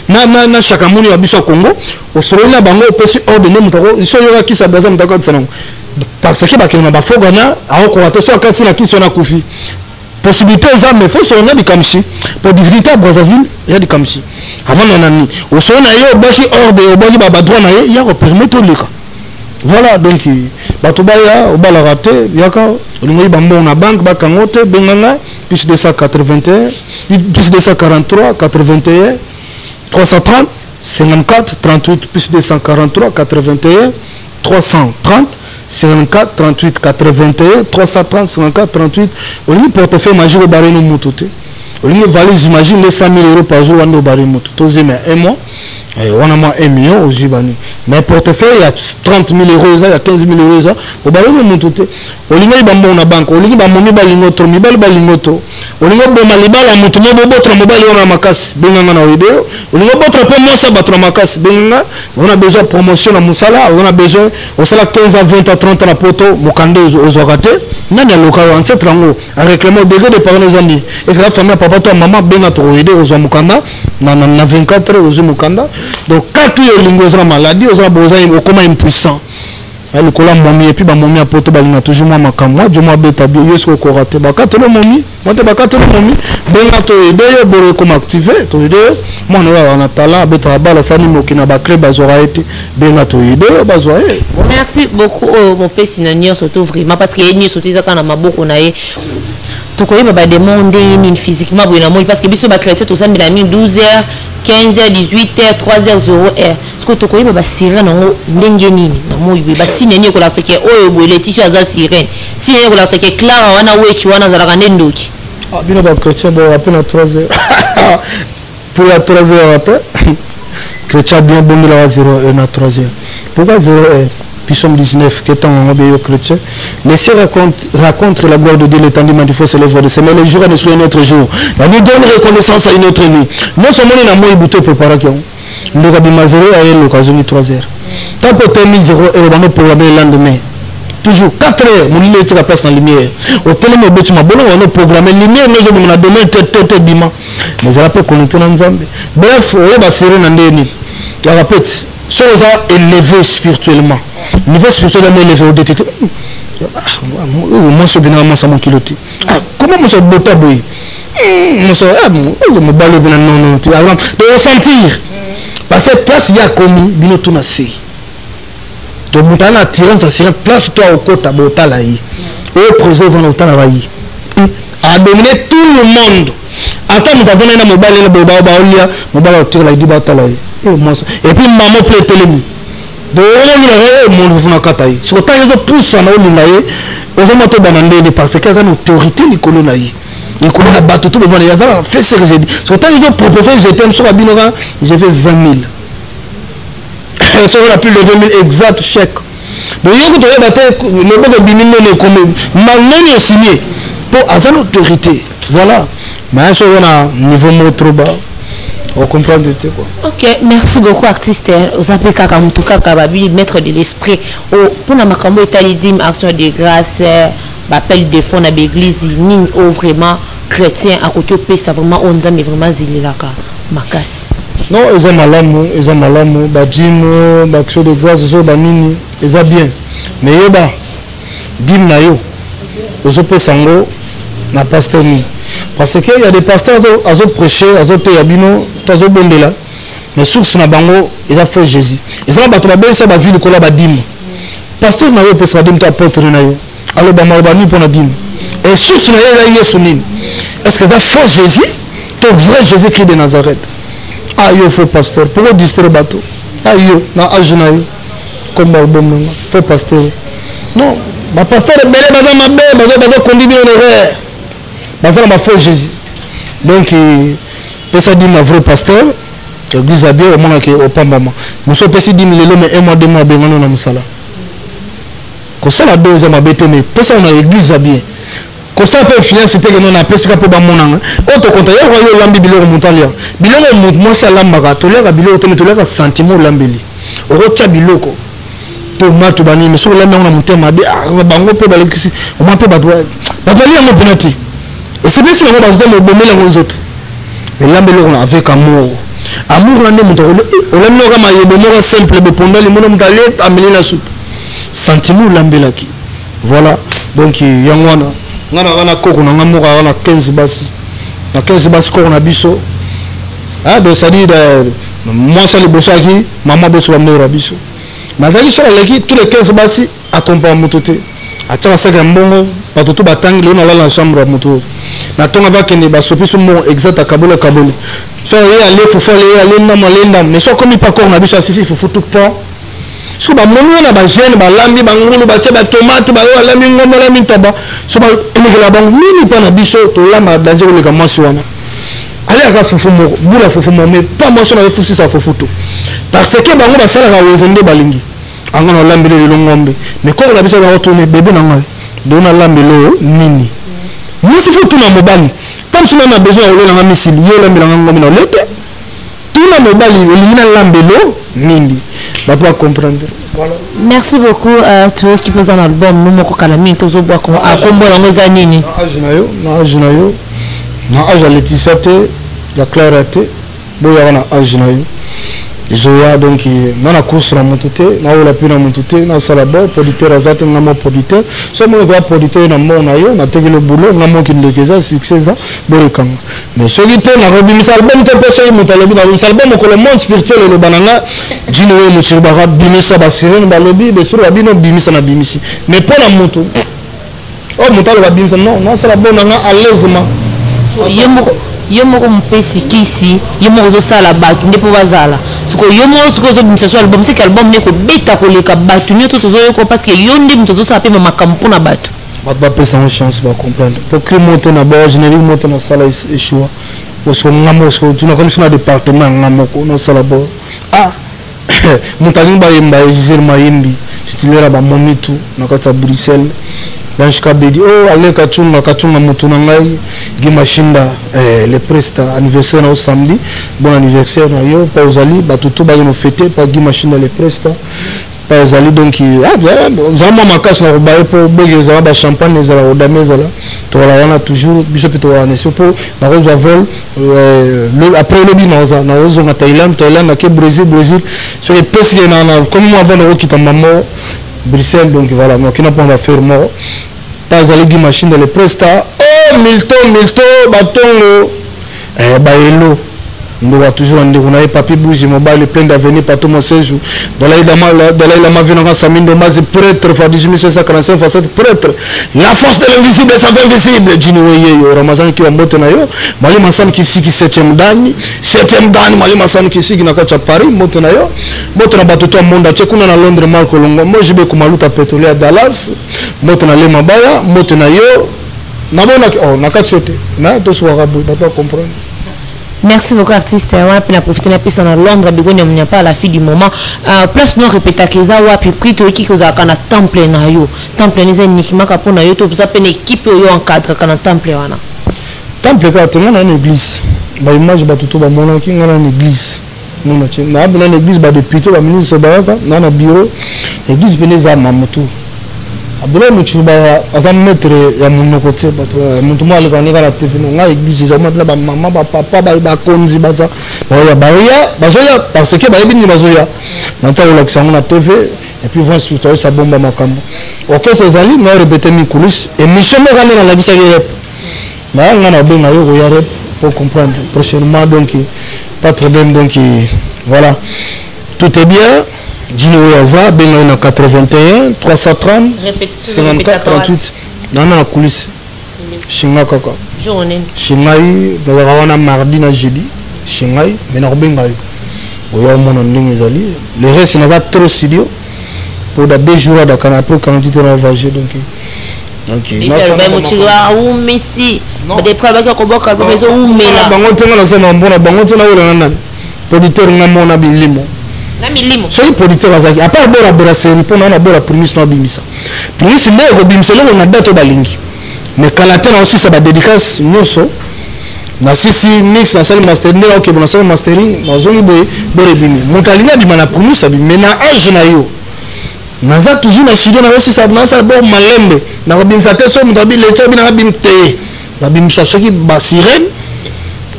na chakamuni ya biso Congo au solo na bango peut se ordonner mutako iso yoka kisa baza mutako tsana parce que ba kena ba fogana a ko attention kasi na kisi na kufi possibilité ça mais faut solo na di Kamchi pour divinité Brazzaville il y a di Kamchi avant na nani au solo na yo baki ordre baki ba droit na ye ya ko permettre le cas voilà donc batubaya obala raté yaka olingi bambo na banque bakangote benganga plus 281 plus 243 81 330 54 38 plus 243 81 330 54 38 81 330 54 38 olingi portefeuille magique bareno mututé olingi valise imagine les 100 000 € par jour wando bareno mutu tozema un mois On a moins 1 million aux Jibani. Mais portefeuille, il y a 30 000 euros, il y a 15 000 euros. Au bas, on monte tout. On y met dans la banque, on y met dans mon balingoto, mi balingoto. On y met dans ma libala, mon tomo, votre mobile, on a ma casse, benga na vidéo. On y met votre promotion, battre ma casse, benga. On a besoin de promotion à Moussala, on a besoin, on sera 15 à 20 à 30 à la poto, Mokande aux oratés. Nani local en cette langue, à réclamer des gars de parents nos amis. Est-ce que la famille, papa, toi, maman, benga trop aider aux Mokanda, na 24 aux Mokanda. Donc, quand tu es linguisant maladie, aux besoin au comment impuissant. Le cola momie et puis ma momie a poto balinga toujours moi makamwa, je m'en bête à bien, yesko korate. Bakato le momie, moi te bakato le momie. Benga to aider, bore comme activer, to aider. Moi on a talent, bête à bala sani mokina bakle bazora été. Benga to aider, bazora. Merci beaucoup mon père Sinanier surtout vraiment parce que ni surtout ça quand on a beaucoup naé. To koyi ba demander ni physiquement bon moi parce que biso ba chrétien tout ça mais la mine 12h, 15h, 18h, 3h 0h. Ce que to koyi ba sirène ngo ndenge nini na moi ba sinenye ko la seke oyo bo les tissus aza sirène. Sinenye ko la seke clara wana wechi wana za la ndoki. Ah bino ba chrétien bon après na 3h. Pour la 3h après chrétien bien bon la 0h na 3h. Pourquoi 0h? Puis somme 19, qui est un chrétien. Laissez raconte la gloire de Dieu, l'étendement du feu, c'est l'œuvre de ses mains. Les jours ne sont un autre jour. La nuit donne reconnaissance à une autre nuit. Non seulement il y a moins de bouteilles préparation. Nous avons 0 à l'occasion de 3 heures. Tant que tu as 0 et on va programmer le lendemain. Toujours 4 heures, mon lit est la place dans la lumière. Au téléphone, on va programmer la lumière, nous avons demain, tête, bima. Mais ça peut connecter dans Zambie. Bref, on va serrer dans les nids. Je répète, chose à élever spirituellement. Niveau spirituel est élevé au détecteur. Moi, je suis bien à mon kiloté. Comment je suis Bote boy? Je suis me balle bien non. De ressentir. Parce que place il y a commis, bien tout na sei. Donc mon talent attirant ça c'est place toi au côté à Bote là y. Et projet vont au temps là y. À dominer tout le monde. Attends, nous avons un mobile là boba olia, mobile au tir là dit Bote là y. Et puis maman peut télémi. De monde vous nakataï si autant ils ont poussé na olingaye on va monter banandé parce que ça une autorité nicolo naï nicolo na bateau tout le monde ya ça fait ce que j'ai dit si autant ils ont proposé je t'aime sur abinora j'ai fait 20 000 ça on a plus de 20 000 exact chèque donc il y a que tu vas battre le bon de bimine ne comme maintenant signé pour azan autorité voilà mais ça on a niveau mot trop bas. On comprend quoi. Ok, merci beaucoup artiste. Vous appelez Kakamutuka Kababi, maître de l'esprit. Pour la Makambo Italidim, action de grâce, appel de fonds à l'église, ni vraiment chrétien, à côté de ça vraiment on a mais vraiment zililaka makasi. Non, ils ont malamu, badjim, action de grâce, ils ont banini, ils ont bien. Mais yeba, dim na yo, ils ont sango, na pasteur ni. Parce qu'il y a des pasteurs qui ont prêché, qui ont été abino, qui ont été là. Mais source na bango, ils ont fait Jésus. Ils ont battu ça, vu le cola badim. Pasteur na yo peut se dire que apôtre na yo. Alors ba malbani pour na dim. Et source na yo là sonim. Est-ce que ça fait Jésus? Ton vrai Jésus-Christ de Nazareth. Ah yo faut pasteur. Pourquoi distraire bateau? Ah yo na ajuna yo. Comme album na. Faut pasteur. Non, ba pasteur est belé baza mabe, baza conduire l'horaire. Bazar m'a fait Jésus. Donc, ça dit ma vrai pasteur, l'église a bien au moins au pas maman. Nous sommes passés 10 000 mais un mois, 2 mois, ben on a musala. Comme ça, la deuxième m'a bêté, mais pour ça, on a l'église a bien. Comme ça, peut finir, c'était que nous avons Apesaka pour Bamonang. Autre compte, il y a un lambi bilor montalia. Bilor moi, c'est l'ambara. Tu l'as bilor, tu l'as sentiment lambeli. Au rotia biloko. Pour moi, tu bani, mais sur l'ambé, on a monté ma bé. Ah, bango peut baler ici. On m'a pas badoué. Badoué, on a penalty. Et c'est bien si on va me bomber les autres. Mais là, avec amour. Amour, on a un simple, on a un soupe. Sentiment, l'ambelaki. Voilà. Donc, il y a un coco, on a 15 bassi. On a 15 bassi, on a biso. Ah, donc ça dit, moi, ça les bossaki, maman bosso, on a biso. Mais tous les 15 bassi, accompagnent mon toté. Attends, ça, un bon, pas tout batang, on a la chambre à moto. Na tonga bakende basopi so mo exact à Kabola Kabole. So y aller faut aller na malenda mais so comme pas corps na biso asisi faut tout pas. So ba monu na ba jeune ba lambi ba ngulu ba tcha ba tomate ba wala mi ngomba la mi taba. So ba emigela ba nini pa na biso to lama danger le kamasi wana. allez à Fofumo, boula Fofumo, mais pas moi sur la Foussi sa Fofuto. Parce que bango ba sala ka wezende balingi. Anga na lambele le ngombe. Mais quand on a besoin de retourner bébé na ngai, dona lambelo nini. Moi si faut tout na mobali. Comme si on a besoin de la misili, yo lambela ngombe na lete. Tout na mobali, lingina lambelo nini. Va pas comprendre. Voilà. Merci beaucoup tu qui pose un album nous moko kala mingi tozo bois ko akombo na ngoza nini. Na ajinayo. Na aja Laetitia te, ya Clara te, boya na ajinayo. Zoya donc na course na montete, na ola pina montete, na salabo producteur azate na mo producteur. So mo va producteur na mo na yo, na tege le boulot, na mo ki ndekeza succès za borekanga. Mais ce qui te na rebimisa album te peso yi mutalobi na album ko le monde spirituel le banana dinowe mo chiribara bimisa ba sirene ba lobi be suru abino bimisa na bimisi. Mais pour la moto. Oh mutalo ba bimisa non ça la bonne na à l'aisement. Yomoko mpesi KIsi yomoko zo sala batu ndipo bazala siko yomoko siko zo bimisa so album c'est album ne ko beta ko leka batu nyoto tozo yoko parce que yondi mtozo sa pe makampo na batu ba pesa une chance ba comprendre pour que monter na ba générique monter na sala échoua parce que ngamo so tu na comme sur un département ngamo ko na sala bo ah mutani ba yemba Gisèle Mayembi titulaire ba monitu na kata Bruxelles. Jusqu'à Bedi, oh, allez, Kachunga, Moutounangai, Guimashinda, le presta anniversaire au samedi, bon anniversaire, yo, pas aux alliés, tout va nous fêter, pas Guimashinda, le presta, pas aux alliés, donc, ah, bien, nous avons ma casse, nous avons pour béger, nous avons champagne, nous avons damé, nous avons toujours, bishop et nous avons pour, nous avons vol, après le bin, nous avons en Thaïlande, Brésil, sur les pesques, comme nous avons nous quittons maman, Bruxelles, donc voilà, nous qui n'a pas faire mort. Pas aller guider machine dans les presta. Oh, Milton, bâton, bailo. Nous va toujours en dire, on a papier bouge, mobile, plein d'avenir, pas tout mon séjour. Dans la ma vie, on a Samine de Mazi, prêtre, fois 1845, facette, prêtre. La force de l'invisible, ça fait invisible. Djinouye, Ramazan qui va monter na yo. Mali Massan qui si qui 7e dan, Mali Massan qui si qui n'a qu'à Paris, monter na yo. Monter na bateau à monde, tchekuna na Londres, Marco Longo. Moi, je vais comme Maluta pétrolier à Dallas, monter na Lema Baya, monter na yo. Nabona, oh, n'a qu'à choter. Mais, tout soit rabou, pas comprendre. Merci beaucoup artiste. On a pu profiter de la à Londres, on n'y a pas la fille du moment. Place non répéta que ça wa puis prix qui que ça kana temple na yo. Temple ni uniquement pour na yo to ça une équipe yo encadre kana temple wana. Temple ka tenga na église. Ba image ba tout ba mona ki ngana na église. Mona che na ba na église ba depuis to ba ministre ba na bureau. Église beneza mamoto. Abdoulaye Mouchouba azam maître ya monokote bato muntu mwa alekani kala TV nga église za mabla ba mama ba papa ba konzi baza bazoya parce que ba ebini bazoya nanta ola kisango na TV et puis vont spirituel ça bomba makambo OK ces amis na répéter mi coulisses et mission mo kana na labisa rep na ngana benga yo ya rep pour comprendre prochainement donc pas de problème donc voilà tout est bien. Dino Yaza, ben on a 81, 330, 54, 38. Dans la coulisse. Shinga Kaka. Journée. Shingai, on a mardi na jeudi. Shingai, mais on a bien gagné. On a mon nom ezali. Le reste, c'est trop studio. Pour des 2 jours à canapé, quand on dit qu'on va voyager. Donc, il va me tirer ou Messi. Des problèmes qui combattent quand ils ont ou mais là. Bango tenga na sama mbona bango tenga wala nana. Producteur ngamona bilimo. Soki producteur azaki à part bora brasserie pour na bora primus na bimisa primus nde ko bimisa lo na dato balingi mais kalate na aussi ça ba dédicace nyoso na sisi mix na salle mastering na ok bon salle mastering na zoni boy bore bimi montalinga bi mana primus abi mais na age na yo naza toujours na studio na aussi ça na ça bon malembe na ko bimisa te so mutabi le tsabi na bimte na bimisa soki ba sirène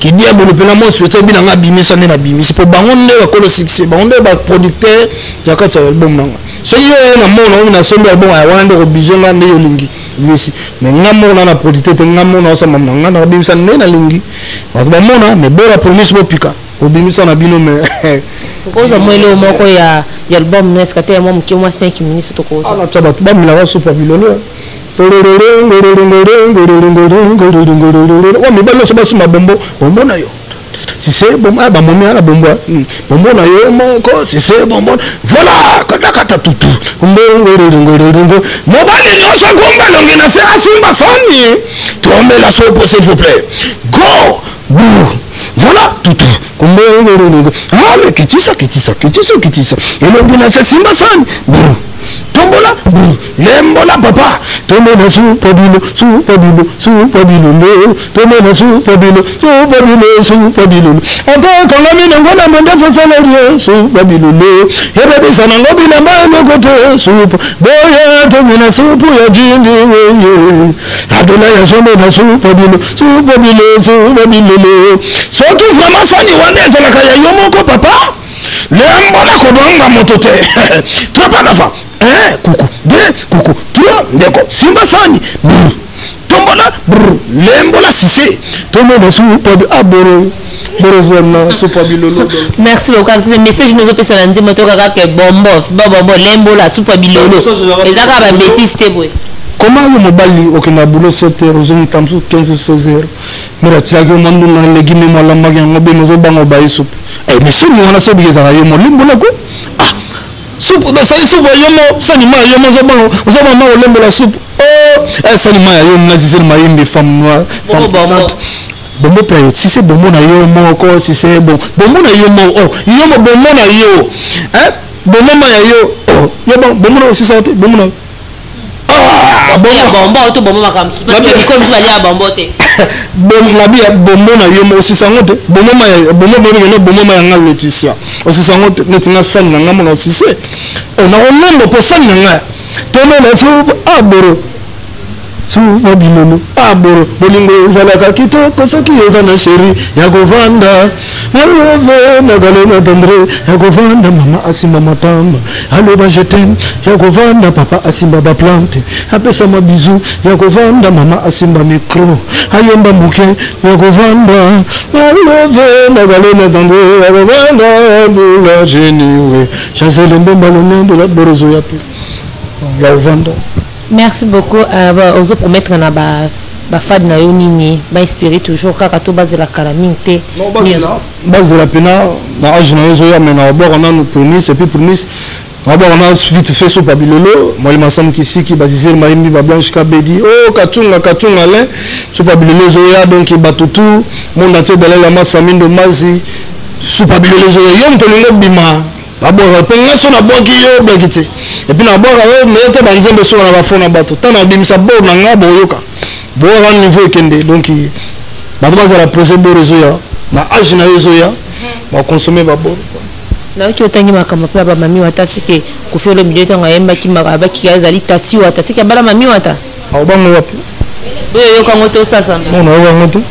qui dit à le pena mo spirituel bi na bimisa na bimisa pour bango nde ba ko succès bango nde ba producteur yakatsa album nanga so yo na mo na sombe album ya wana ndo obligé nga nde yo lingi lisi mais ngamo na producteur te ngamo na sa mamna nga na bimisa nde na lingi ba mona mais bora promise bo pika obimisa na bino mais tokoza mwele moko ya album na skate mo mki mo 5 minutes tokoza ala taba ba mila super bilolo oh mais balo so basi mabombo bombo na yo si c'est bon ba momi ala bombo bombo na yo moko si c'est bombo voilà kata tout mo bali nyoso gomba longi na se asimba soni tombe la sopo s'il vous plaît go bou voilà tout Kombo ah mais qui ça et le bien fait simba san tombola lembola papa tombola sous pabilo tombola sous pabilo attends quand la mine ngona mende fa salario sous pabilo et bébé ça n'angobi la main le côté sous boya tombola sous pour ya jindi adola ya somona sous pabilo surtout vraiment ça ni wana za la kaya yomoko papa lembola ko donga motote toi pas la fa coucou toi d'accord simba sani tombola lembola sise tombola sous aboro merci beaucoup. Ce message nous a fait ça lundi moto kaka ke bombo lembola soupa bilolo ezaka ba bêtise te boy. Comment le mobali okina boulot 7h aux tamsu 15-16h mira tiago mandu na legime mala magya ngobe nozo bango bayi soup mais so ni wana so bigeza yo mo lembola ko soup da sai soup yomo sani ma yomo zo bango lembo la soup sani ma yo na zisel ma yimbi femme noire femme puissante bombo playo si c'est bombo na yo moko si c'est bombo na yo mo yomo bombo na yo bombo ma yo yo bombo na aussi santé bombo na bombo to bombo makam parce que ni comme je bombo te bombo na yo aussi sangote bombo ma nga Laetitia aussi sangote netinga sani na ngamo na aussi c'est na olembo po sani nga to na fu aboro suba bilolo aboro bolingo ezalaka kitoko soki eza na chéri ya kovanda alove na galena tendre ya kovanda mama asimba matamba aloba je t'aime ya kovanda papa asimba ba plante apesa ma bisou ya kovanda mama asimba micro ayemba muke ya kovanda alove na galena tendre ya kovanda bula geniwe chancel mbomba le de la borozo ya pe ya kovanda. Merci beaucoup. Ozo promettre na ba fad na yo nini ba inspirer toujours kaka to base de la calamité. Base de la pena na age na yo ya mena ba on a nous prenez et puis prenez d'abord on a vite fait sur Babilolo moi il m'ensemble KIsi qui basisé maïmi ba blanche kabedi katunga le sur Babilolo zoya donc batutu mon entier dans la massa mindo mazi sur Babilolo zoya yom to lingo bima abora penga so na boki yo bekite et puis na bora yo mete banzembe so na bafona bato tana bimisa bo na ngabo yoka bo ran niveau kende donc bato baza la procédure réseau ya na age na réseau ya ba consommer ba bo na ki otangi makamba pe ba mami wata sike ku fe le milieu tanga yemba ki makaba ki azali tati wata sike bala mami wata au bango wapi yo kango to sasa non na bango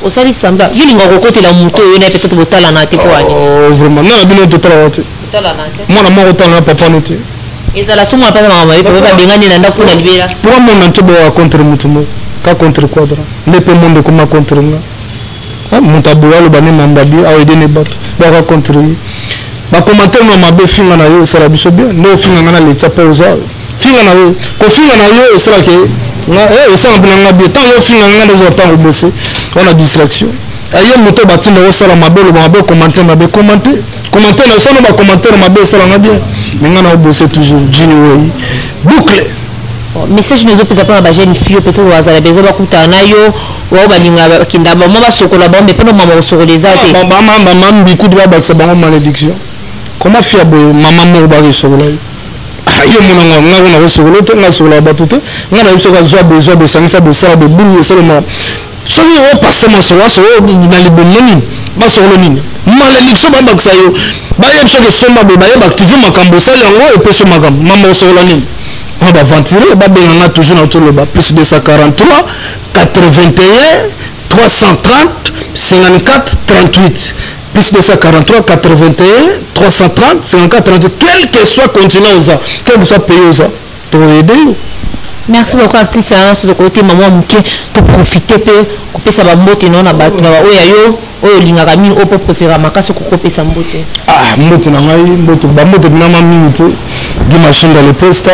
osali samba yini ngoko kote la moto yo na peut-être botala na te ko ani vraiment na bino to travate mwana moko tanga papa note ezala somo apesa mama papa bengani na ndako na libera pour mon ntebo wa contre mutumo ka contre quadra ne pe monde kuma contre nga mutabu walo bani mambabi aw edene bato ba ka contre ba commentaire no mabe finga na yo sera biso bien no finga na leta pauza finga na yo ko finga na yo sera ke nga sera bina bien tant yo finga nga les autant au bosser on a distraction ayo moto batinda o sera mabe lo mabe commenter na sono ba commentaire mabe sera nga bien mais nga na bosser toujours jini way boucle message nous opesa pas ba jeune fille peut-être wazala bezo ba kutana yo wa ba linga kinda ba mo ba sokola ba mpe no mama sokoleza te maman bikudu ba baksa bango malédiction comment faire maman mo ba sokola yo mona nga na sokola te nga sokola ba tout nga na biso ka zo besoin de sangisa de sala de boule seulement soki o passe mo so na libomoni ba sokolo nini malédiction ba baksa yo ba yebso ke soma be ba yeba activer makambo sala yango et puis so makambo mama sokola nini on va ventiler on toujours autour le bas plus de 143 81 330 54 38 plus de 143 81 330 54 38 quel que soit continent aux quel que soit pays aux pour aider. Merci beaucoup artiste de côté maman muke to profiter peu couper ça ba mbote non na ba oya yo oyo lingaka mini opo préférer makaso ko couper ça mbote mbote na ngai mbote ba mbote na ma minute di machine dans le poste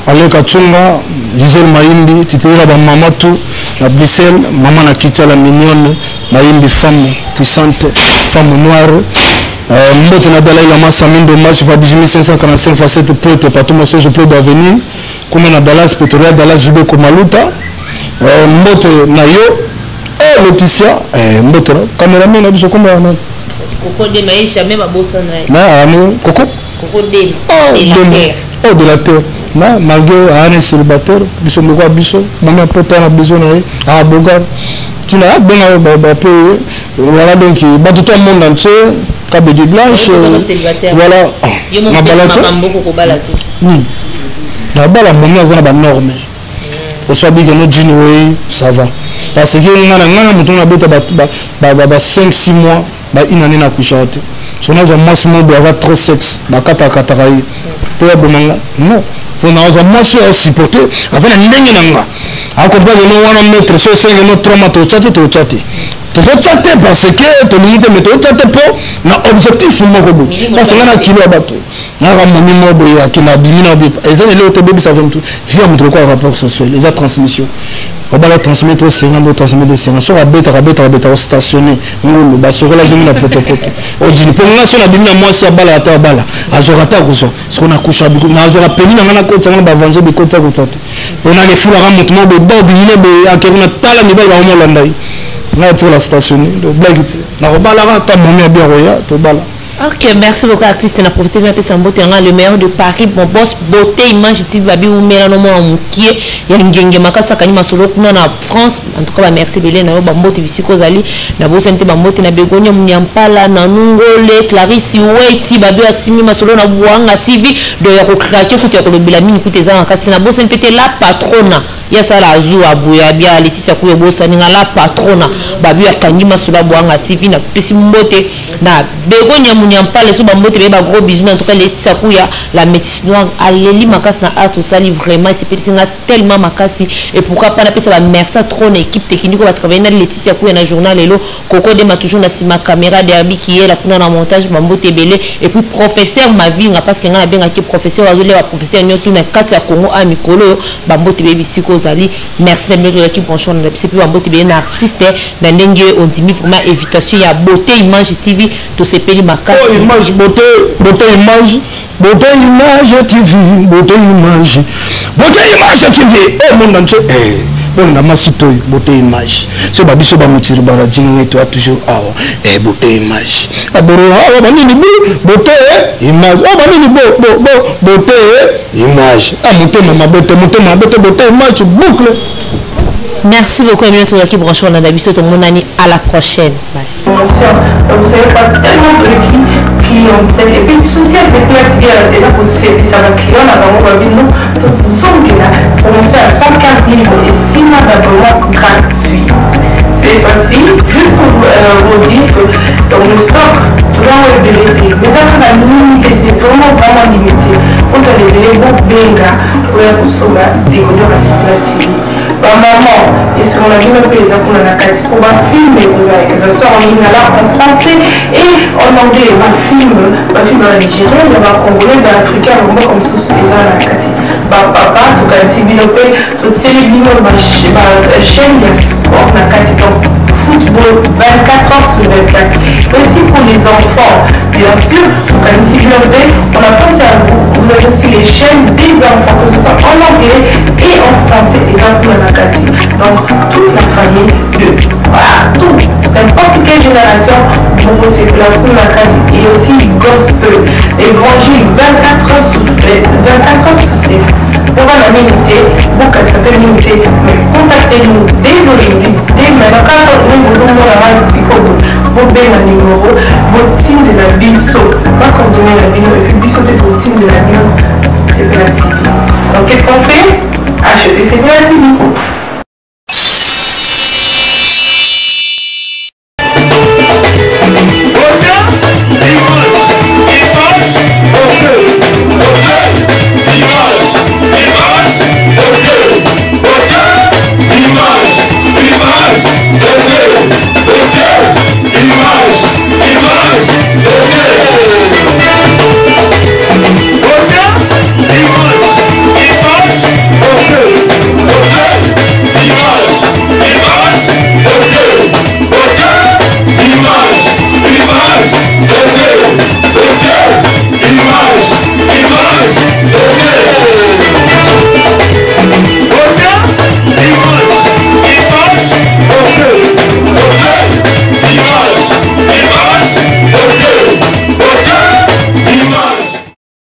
aleka chunga Gisèle Maimbi titira ba mama tout la Bruxelles maman na kitcha la mignonne Maimbi femme puissante femme noire mbote na Dalai Lama Samindo match va 10545 facette pote partout moi je peux d'avenir comme na Dallas pétrolière Dallas Jube Komaluta mbote na yo Oh, Laetitia, Mbote, caméraman, on a vu comment on a. Coco de maïs, jamais ma bosse en aïe. Non, Coco. Coco de la terre. Oh, de la terre. Malgré un célibataire, ils sont beaucoup biso, mon important a besoin à Bogar. Tu n'as pas de voilà donc tout le monde entier, cabé de blanche. Voilà. Ma balade. La balade, mon nom est norme. Au soit bien que notre Ginoé, ça va. Parce que nous avons 5-6 mois, une année à coucher. Si on a un maximum de trop sexe, non. Faut avoir moi sur supporter avant la ligne nanga accompagner nous on mettre sur 5 notre 3 mois to chatter parce que to limite mais to chatter pour na objectif mo ko parce que na kilo bateau na ramoni mo boya qui na dimina bi ezana le to bébé ça vient tout via montre quoi rapport social les transmission on va la transmettre au Sénat de transmettre des séances sur abeta stationné ngolo ba sur la zone na protocole o dit pour la sur la bimina moi si bala ta bala azorata ko so ce qu'on a couché na azora peni na ngana ko tsanga ba vanzer bi ko ta ko tata on a les fous la ramote mo be do bimina be akena tala ni ba ba mo landai na tu la stationné de blague na bala ta mo mi bien roya to bala. Ok, merci beaucoup artiste na profiter de Apesa Mbote le meilleur de Paris mon boss beauté image TV babi ou mela no mo mukie ya ngenge makasa kanima solo kuna na France en tout cas merci belé na ba Mbote bisiko zali na bosente ba Mbote na begonya munyampala na nungole Clarisse Weti babi asimi masolo na buanga TV do ya ko craquer kuti ya ko lobila mini kuti za makasa na bosente pete la patrona ya sala azu abuya bia Laetitia kuyo bosa ninga la patrona babi ya kanima solo buanga TV na pesi Mbote na begonya Nyampale so bambote ba gros bisous en tout cas Laetitia Kuya la métisse noire aleli makasi na art au sali vraiment c'est petit tellement makasi et pourquoi pas na pesa ba merci trop na équipe technique va travailler na Laetitia Kuya na journal lelo Coco de ma toujours na sima caméra de abi qui est la kuna na montage bambote belé et puis professeur Mavinga parce que nga benga ki professeur azole ba professeur nyoki na kati ya Congo a mikolo bambote bebi siko zali merci na mero qui branchon na c'est puis bambote belé na artiste na ndenge on dit vraiment invitation ya beauté image TV to sepeli makasi image beauté image TV beauté image TV eh mon entier bon na masito beauté image so ba biso ba mutiri bara jini to toujours awa beauté image aboro awa banini beauté image awa banini beauté image mutema mabote beauté image boucle. Merci beaucoup, Emile Touraki Branchon, on a d'habitude tout le monde à la prochaine. Bye. Vous savez pas tellement de clientèle et puis souci à ces places déjà pour ça va client là dans mon nous nous sommes là promotion à 115 livres et 6 mois d'abonnement gratuit. C'est facile, juste pour vous dire que dans le stock toujours est limité, mais après la limité c'est vraiment limité. Vous allez venir vous benga pour consommer des couleurs à cette maman, et si on a vu un peu les accords dans la carte pour ma film, ça sort en ligne là en français et en anglais. Ma film en Nigeria, il y a un Congolais, un Africain, comme ça, les gens dans la carte. Papa, tout cas, si vous avez tout ma chaîne, il y a sport dans la carte. Donc, football 24 heures sur 24. Aussi pour les enfants, bien sûr, quand si vous avez, on a pensé à vous. Vous avez aussi les chaînes des enfants, que ce soit en anglais et en français, les enfants dans la carte. Donc, toute la famille voilà, tout, n'importe quelle génération, vous recevez la carte et aussi gospel, évangile 24 heures sur 7. Pour la minute, vous s'appelle minute, mais contactez-nous dès aujourd'hui, dès maintenant, quand vous avez la vous avez un numéro, votre team de la biso, pas coordonner la vidéo, et puis biso peut être au team de la vidéo, c'est pas la TV. Donc, qu'est-ce qu'on fait? Acheter c'est pas la TV.